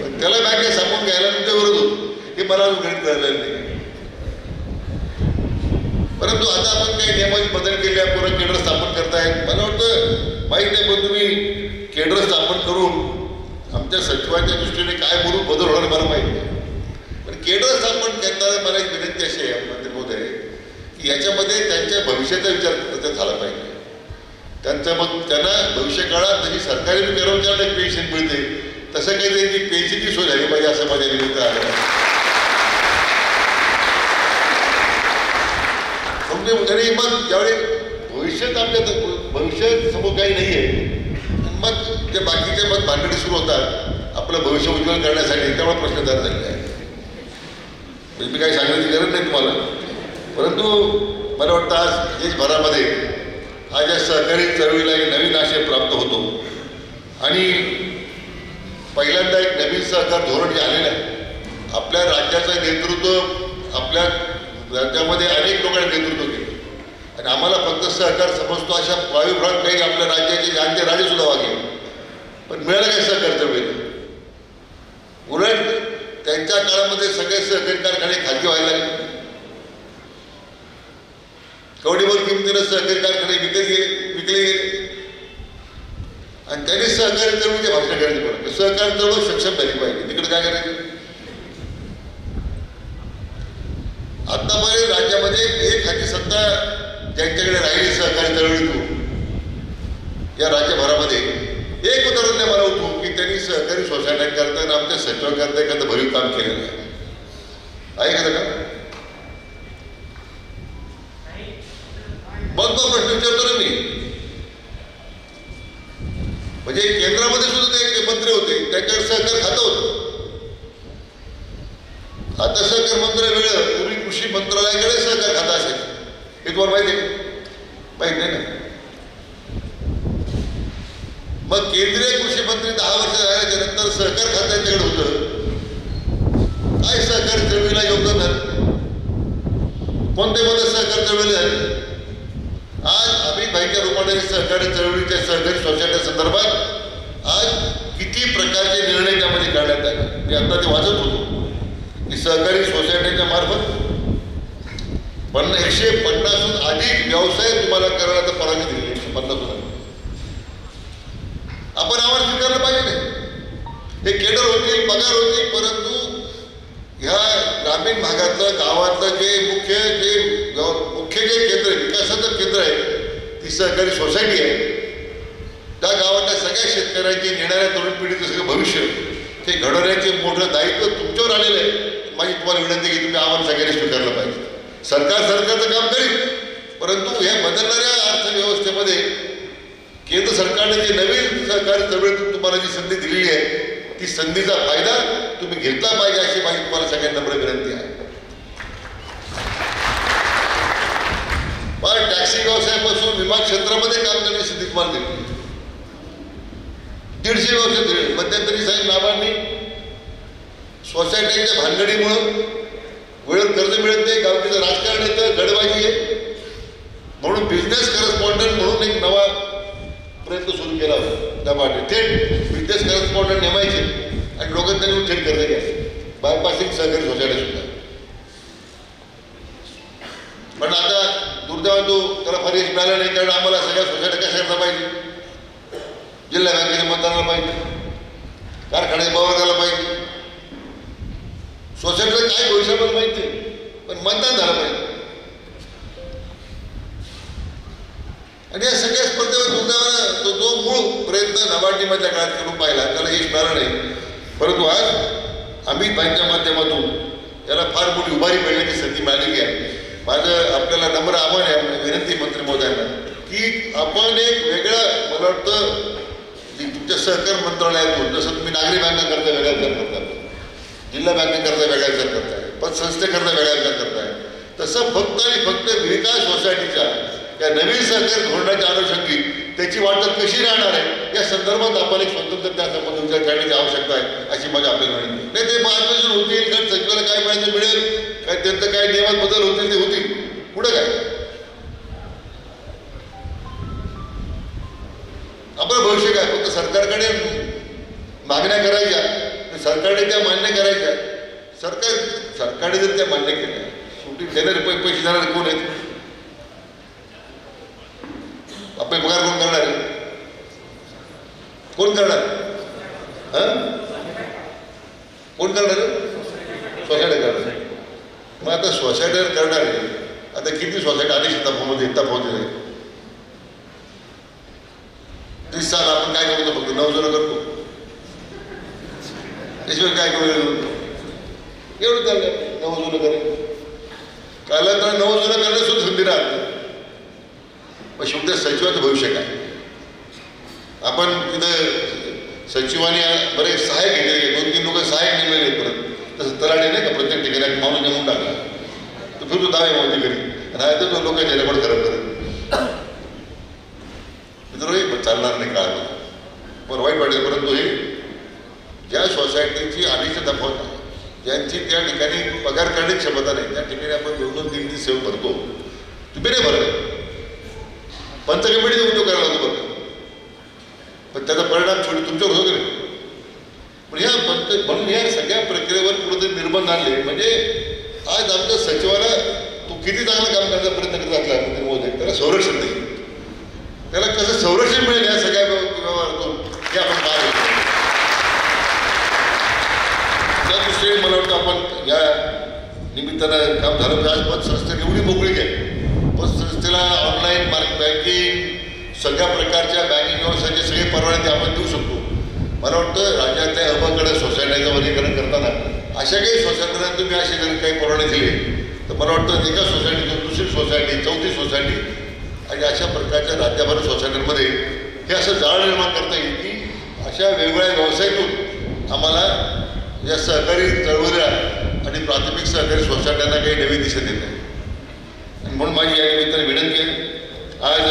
पण त्याला बँकेत सामावून घ्यायला तुमच्या विरोध होतो हे मला गणित कळलेलं नाही. परंतु आता आपण काही नियमांची बदल केल्या, पुन्हा केंद्र स्थापन करतायत. मला वाटतं माहीत नाही पण तुम्ही केंद्र स्थापन करून आमच्या सचिवांच्या दृष्टीने काय म्हणून बदल होणार मला माहीत नाही. पण केंद्र स्थापन करताना मला एक विनंती अशी आहे मंत्री महोदय की याच्यामध्ये त्यांच्या भविष्याचा विचार झाला पाहिजे. त्यांचा मग त्यांना भविष्य काळात जशी सरकारी कर्मचाऱ्यांना एक पेन्शन मिळते तसं काही त्यांची पेन्शनची सोय झाली पाहिजे असं माझ्या निमित्त आलं. आणि मग ज्यावेळी भविष्यात आपल्या भविष्यात समोर काही नाही आहे मग ते बाकीचे मग भानगडी सुरू होतात आपलं भविष्य उज्ज्वल करण्यासाठी, त्यामुळे प्रश्न तयार झालेले आहे. म्हणजे मी काही सांगण्याची गरज नाही तुम्हाला. परंतु मला वाटतं आज देशभरामध्ये आज या सहकारी चळवळीला एक नवीन आशय प्राप्त होतो आणि पहिल्यांदा एक नवीन सहकार धोरण जे आलेलं आहे. आपल्या राज्याचं नेतृत्व आपल्या राज्यामध्ये अनेक लोकांनी नेतृत्व केलं आणि आम्हाला फक्त सहकार समजतो अशा वायुभ्रात काही आपल्या राज्याचे जाणते राजे सुद्धा वागले, पण मिळालं काय सहकार चळवळीला? उलट त्यांच्या काळामध्ये सगळे सहकारी कारखाने खाजगी व्हायला लागले. कवडीभर किमतीनं सहकारी कारखाने विकले गेले आणि त्यांनी सहकारी चळवळीची भाषा करायची पडली. सहकारी चळवळ सक्षम झाली पाहिजे, तिकडे काय करायचं? आतापर्यंत राज्यामध्ये एक हाती सत्ता ज्यांच्याकडे राहिली सहकारी चळवळीतून या राज्यभरामध्ये एक उदाहरण द्या मला होतो की त्यांनी सहकारी सोसायट्यांकरता आणि आमच्या सचिवांकरता एखादं भरीव काम केलेलं आहे का? मग तो प्रश्न विचारतो ना मी. म्हणजे केंद्रामध्ये सुद्धा ते मंत्री होते, त्याच्याकडे सहकार खातं होतं. आता सहकार मंत्रालय वेगळं, पूर्वी कृषी मंत्रालयाकडे सहकार खातं असेल, हे तुम्हाला माहिती आहे का? माहित नाही ना. मग केंद्रीय कृषी मंत्री 10 वर्ष झाल्याच्या नंतर सहकार खातं त्यांच्याकडे होतं. काय सहकारी चळवळीला योगदान झालं? कोणते बदल सहकारी चळवळी झाली? आज अमित भाईच्या रूपाने सहकारी चळवळीच्या सहकारी सोसायटी संदर्भात आज किती प्रकारचे निर्णय त्यामध्ये काढण्यात आले. मी आता ते वाचत होतो की सहकारी सोसायटीच्या मार्फत 150हून अधिक व्यवसाय तुम्हाला करायला परवानगी दिली. 150 आपण आव्हान स्वीकारलं पाहिजे नाही. हे केडर होतील, पगार होतील, परंतु ह्या ग्रामीण भागातलं गावातलं जे मुख्य जे केंद्र आहे, विकासाचं केंद्र आहे, ती सहकारी सोसायटी आहे. त्या गावातल्या सगळ्या शेतकऱ्यांची येणाऱ्या तरुण पिढीचं सगळं भविष्य हे घडवण्याचे मोठं दायित्व तुमच्यावर आलेलं आहे. माझी तुम्हाला विनंती की तुम्ही आव्हान सगळ्यांनी स्वीकारलं पाहिजे. सरकारचं काम करील, परंतु या बदलणाऱ्या अर्थव्यवस्थेमध्ये केंद्र सरकारने जी नवीन सहकारी चळवळीतून तुम्हाला जी संधी दिलेली आहे, ती संधीचा फायदा तुम्ही घेतला पाहिजे अशी माझी तुम्हाला सगळ्यांना नम्र विनंती आहे. पण टॅक्सी व्यवसायापासून विमा क्षेत्रामध्ये काम करण्याची संधी तुम्हाला दिली. 150 व्यवसाय दिले. मध्यंतरी साहेब नाबांनी सोसायट्यांच्या भानगडीमुळं वेळेवर कर्ज मिळत नाही, गावकीचं राजकारण येतं, गडबाजी आहे, म्हणून बिझनेस करस्पॉन्डंट म्हणून एक नवा प्रयत्न सुरू केला होता. त्यामुळे थेट बिझनेस करस्पॉन्डंट नेमायचे आणि लोकांना त्यांनी थेट कर्ज घ्यायचे, बायपासिंग सहकारी सोसायटी सुद्धा. पण आता दुर्दैवाने तो त्याला फार यश मिळालं नाही, कारण आम्हाला सगळ्या सोसायट्या कशा करता पाहिजे, जिल्हा बँकेच्या मतदानाला पाहिजे, कारखान्याच्या बवार्गाला पाहिजे, सोसायटीला काय भविष्यामध्ये माहिती नाही, पण मतदान झालं पाहिजे. आणि या सगळ्या स्पर्धेवर दुर्दैवानं तो जो मूळ प्रयत्न नाबार्डीमधल्या काळात करून पाहिला त्याला यश मिळालं नाही. परंतु आज अमित भाईंच्या माध्यमातून त्याला फार मोठी उभारी मिळण्याची संधी मिळालेली आहे. माझं आपल्याला नम्र आव्हान आहे, विनंती मंत्री महोदयांना की आपण एक वेगळं, मला वाटतं तुमच्या सहकार मंत्रालयातून जसं तुम्ही नागरी बँकाकरता वेगळा विचार करताय, जिल्हा बँकेकरता वेगळा विचार करताय, पतसंस्थेकरता वेगळा विचार करताय, तसं फक्त आणि फक्त विकास सोसायटीच्या या नवीन सहकारी धोरणाच्या अनुषंगिक त्याची वाटचाल कशी राहणार आहे या संदर्भात आपण एक स्वतंत्र त्यासंबंध विचार करण्याची आवश्यकता आहे अशी माझी आपल्याला विनंती. नाही ते मार्गदर्शन होतील, कारण सचिवाला काय मिळायचं मिळेल, काय त्यांचं काय नियमात बदल होतील ते होतील, पुढं काय आपलं भविष्य काय. फक्त सरकारकडे मागण्या करायच्या, सरकारने त्या मान्य करायच्या. सरकारने जर त्या मान्य केल्या, शेवटी देणारे पैसे देणारे कोण आहेत, आपले पगार कोण करणार आहे, कोण करणार, कोण करणार, सोसायटी करणार. मग आता सोसायटीवर करणार आहे, आता किती सोसायटी आधी तफावत आहे. 30 साल आपण काय करतो, फक्त 9 जण करतो, त्याशिवाय काय करू एवढं चाललं. 9 जण करेल कायला तर 9 जण करण्यास सुद्धा संधी राहते. मग शेवटी सचिवाचं भविष्य काय. आपण तिथं सचिवाने बरेच सहाय्यक घेतले, 2-3 लोक सहाय्यक नेमलेले परत, तसं तलाठी नाही का प्रत्येक ठिकाणी माणूस नेमून टाकला तर फिरतो दावे मावती घरी आणि तो लोकांच्या रेकॉर्ड खराब करत मित्र चालणार नाही काळामध्ये. पण वाईट वाटेल, परंतु हे ज्या सोसायटीची आधीची तफावत आहे, ज्यांची त्या ठिकाणी पगार करण्याची क्षमता नाही, त्या ठिकाणी आपण 2-3 सेव भरतो, तुम्ही नाही भरत, पंचकमिटीचा उद्योग करायला होतो बरं, पण त्याचा परिणाम शेवटी तुमच्यावर होतो नाही. पण म्हणून या सगळ्या प्रक्रियेवर कुठेतरी निर्बंध आणले. म्हणजे आज आमच्या सचिवाला तो किती चांगलं काम करण्याचा प्रयत्न करत असला मंत्री महोदय, त्याला संरक्षण नाही, त्याला कसं संरक्षण मिळेल या सगळ्या व्यवहारातून हे आपण पाहतो. त्या दृष्टीने मला वाटतं आपण या निमित्तानं काम झालं. आज पतसंस्थेला एवढी मोकळीक आहे, पतसंस्थेला ऑनलाईन बँकिंग सगळ्या प्रकारच्या बँकिंग व्यवसायाचे सगळे परवाने ते आपण देऊ शकतो. मला वाटतं राज्यातल्या अबकडे सोसायट्यांचं वर्गीकरण करताना अशा काही सोसायटींना तुम्ही असे जर काही परवाने दिले तर मला वाटतं एका सोसायटीतून दुसरी सोसायटी, चौथी सोसायटी आणि अशा प्रकारच्या राज्यभर सोसायट्यांमध्ये हे असं जाळ निर्माण करता येईल की अशा वेगवेगळ्या व्यवसायातून आम्हाला या सहकारी चळवळीला आणि प्राथमिक सहकारी सोसायट्यांना काही नवी दिशा देत आहे. आणि म्हणून माझी या निमित्ताने विनंती आहे, आज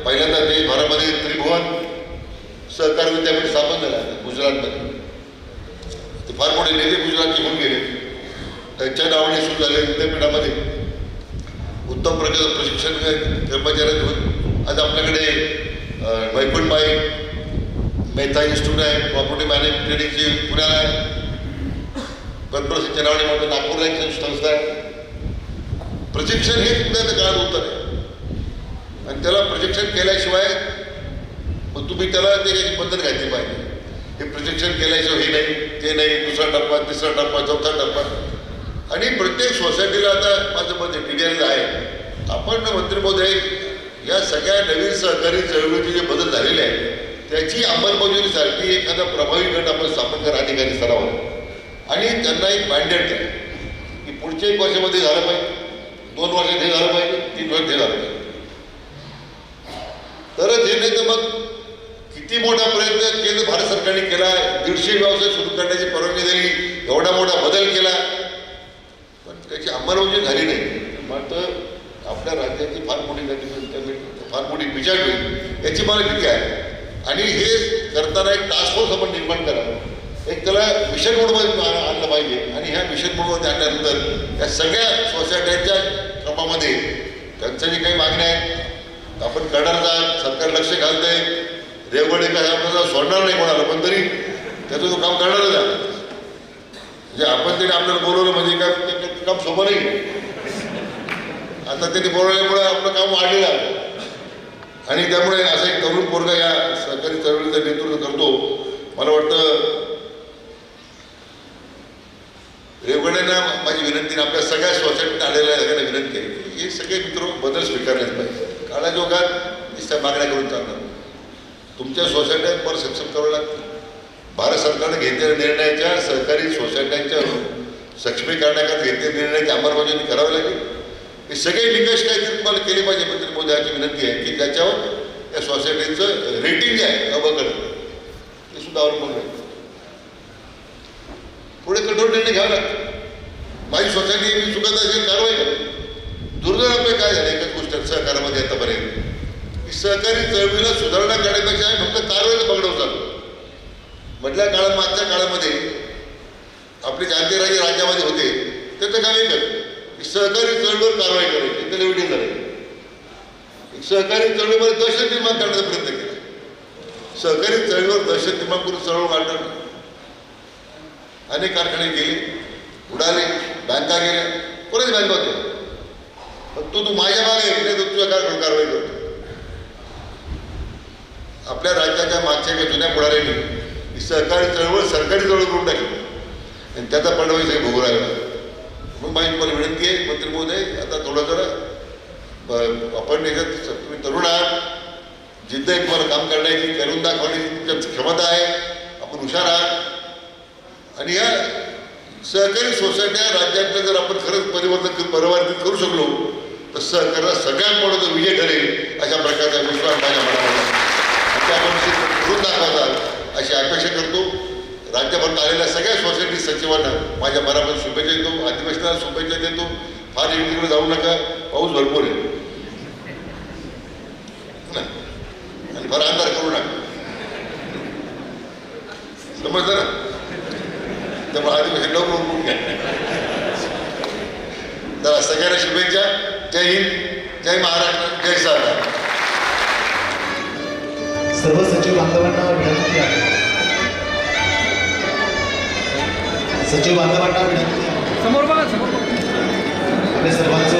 पहिल्यांदा देशभरामध्ये त्रिभुवन सहकारी विद्यापीठ स्थापन झालं आहे गुजरातमध्ये. ते फार मोठे नेते गुजरातचे होऊन गेले, त्यांच्या नावाने सुरू झाले विद्यापीठामध्ये उत्तम प्रकारचं प्रशिक्षण कर्मचारी होऊन आज आपल्याकडे वैकुंठबाई मेहता इन्स्टिट्यूट आहे, प्रॉपर्टी मॅनेजमेंट ट्रेनिंगची पुण्याला आहे, पद्मश्रीच्या नावाने मोठं नागपूरला एक संस्था आहे. प्रशिक्षण हे सुद्धा त्या काळात उत्तर आहे आणि त्याला प्रशिक्षण केल्याशिवाय मग तुम्ही त्याला ते काही पद्धत घातली पाहिजे. हे प्रशिक्षण केल्याशिवाय हे नाही, ते नाही, दुसरा टप्पा, तिसरा टप्पा, चौथा टप्पा. आणि प्रत्येक सोसायटीला आता माझं मत DDR आहे. आपण मंत्री महोदय या सगळ्या नवीन सहकारी चळवळीचे जे बदल झालेले आहेत त्याची अंमलबजावणीसाठी एखादा प्रभावी गट आपण स्थापन करा अधिकारी स्तरावर आणि त्यांना एक मॅन्डेट द्या की पुढच्या 1 वर्षामध्ये झालं पाहिजे, 2 वर्षात हे झालं पाहिजे, 3 वर्षात हे झालं पाहिजे. तरच हे नाही तर मग किती मोठा प्रयत्न केंद्र भारत सरकारने केला, 150 व्यवसाय सुरू करण्याची परवानगी दिली, एवढा मोठा बदल केला, पण त्याची अंमलबजावणी झाली नाही. मात्र आपल्या राज्याची फार मोठी बिजाट होईल याची मला भीती आहे. आणि हे करताना एक टास्क फोर्स आपण निर्माण करावं, एक त्याला मिशन मोडमध्ये आणलं पाहिजे आणि ह्या मिशन मोडमध्ये आणल्यानंतर या सगळ्या सोसायट्यांच्या क्रमामध्ये त्यांच्या जे काही मागण्या आहेत आपण करणार जा, सरकार लक्ष घालतंय, रेवगडे काय आपल्याला सोडणार नाही कोणाला, पण तरी त्याचं तो काम करणारच आहे. म्हणजे आपण तरी आपल्याला बोलवलं म्हणजे काय काम सोपं नाही. आता त्यांनी बोलवल्यामुळे आपलं काम वाढलेलं आहे आणि त्यामुळे असं एक तरुण पोरगा या सहकारी चळवळीचं नेतृत्व करतो. मला वाटतं रेवगड्यांना माझी विनंती, आपल्या सगळ्या सोसायटीत आलेल्या सगळ्यांना विनंती आहे की हे सगळे मित्र बदल स्वीकारलेच पाहिजे. काळाजोगात नुसत्या मागण्या करून चालणार, तुमच्या सोसायट्या पर सक्षम करावं लागतं. भारत सरकारने घेतलेल्या निर्णयाच्या सहकारी सोसायट्यांच्या सक्षमीकरणाकरता घेतलेल्या निर्णयाची अंमलबजावणी करावी लागेल. हे सगळे निकष काहीतरी तुम्हाला केले पाहिजे. मंत्री महोदयाची विनंती आहे की त्याच्यावर या सोसायटीचं रेटिंग जे आहे अबकडे ते सुद्धा अवलंबून आहे. पुढे कठोर निर्णय घ्यावा लागतो. माझी सोसायटी मी चुकत असेल कारवाई करतो. दुर्दैव आपले काय झालं एकच गोष्ट सहकारामध्ये आतापर्यंत की सहकारी चळवळीला सुधारणा करण्यापेक्षा फक्त कारवाईला बघडव चालू. मधल्या काळात मागच्या काळामध्ये आपले क्रांतिराजे राज्यामध्ये होते त्याचं काम एकच सहकारी चळवळीवर कारवाई करायची, त्याला विधी करायची. सहकारी चळवळीमध्ये दहशत निर्माण करण्याचा प्रयत्न केला. सहकारी चळवळीवर दहशत निर्माण करून चळवळ काढणार. अनेक कारखाने गेले, उडाले, बँका गेल्या, कोणाच बँका होत्या. फक्त तू माझ्या मागे नाही तर तुझ्या कारवाई करतो. आपल्या राज्याच्या मागच्या काही जुन्या पुढाऱ्यांनी सहकारी चळवळ सरकारी चळवळ करून टाकली आणि त्याचा परिणाम सगळे भोगू राहिला. मग माझी तुम्हाला विनंती आहे मंत्री महोदय, आता थोडं जरा आपण याच्यात तुम्ही तरुण आहात, जिद्द आहे तुम्हाला काम करण्याची, करून दाखवण्याची तुमच्या क्षमता आहे, आपण हुशार आहात आणि या सहकारी सोसायट्या राज्यातलं जर आपण खरंच परिवर्तित करू शकलो तर सहकार्याला सगळ्यात मोठा जो विजय ठरेल अशा प्रकारचा विश्वास माझ्या मनात आपण करून दाखवतात अशी अपेक्षा करतो. राज्यभरात आलेल्या सगळ्या सोसायटी सचिवांना माझ्या मनापासून शुभेच्छा देतो, अधिवेशनाला शुभेच्छा देतो. फार इकडे जाऊ नका, पाऊस भरपूर आहे आणि फार अंधार करू नका, समजलं ना. त्यामुळे अधिवेशन लवकर उठून घ्या. तर सगळ्यांना शुभेच्छा. जय हिंद, जय महाराष्ट्र, जय सरकार. सर्व सचिव बांधवांना विनंती आहे, सचिव बांधवांना विनंती आहे, समोर बघा, आपल्या सर्वांचे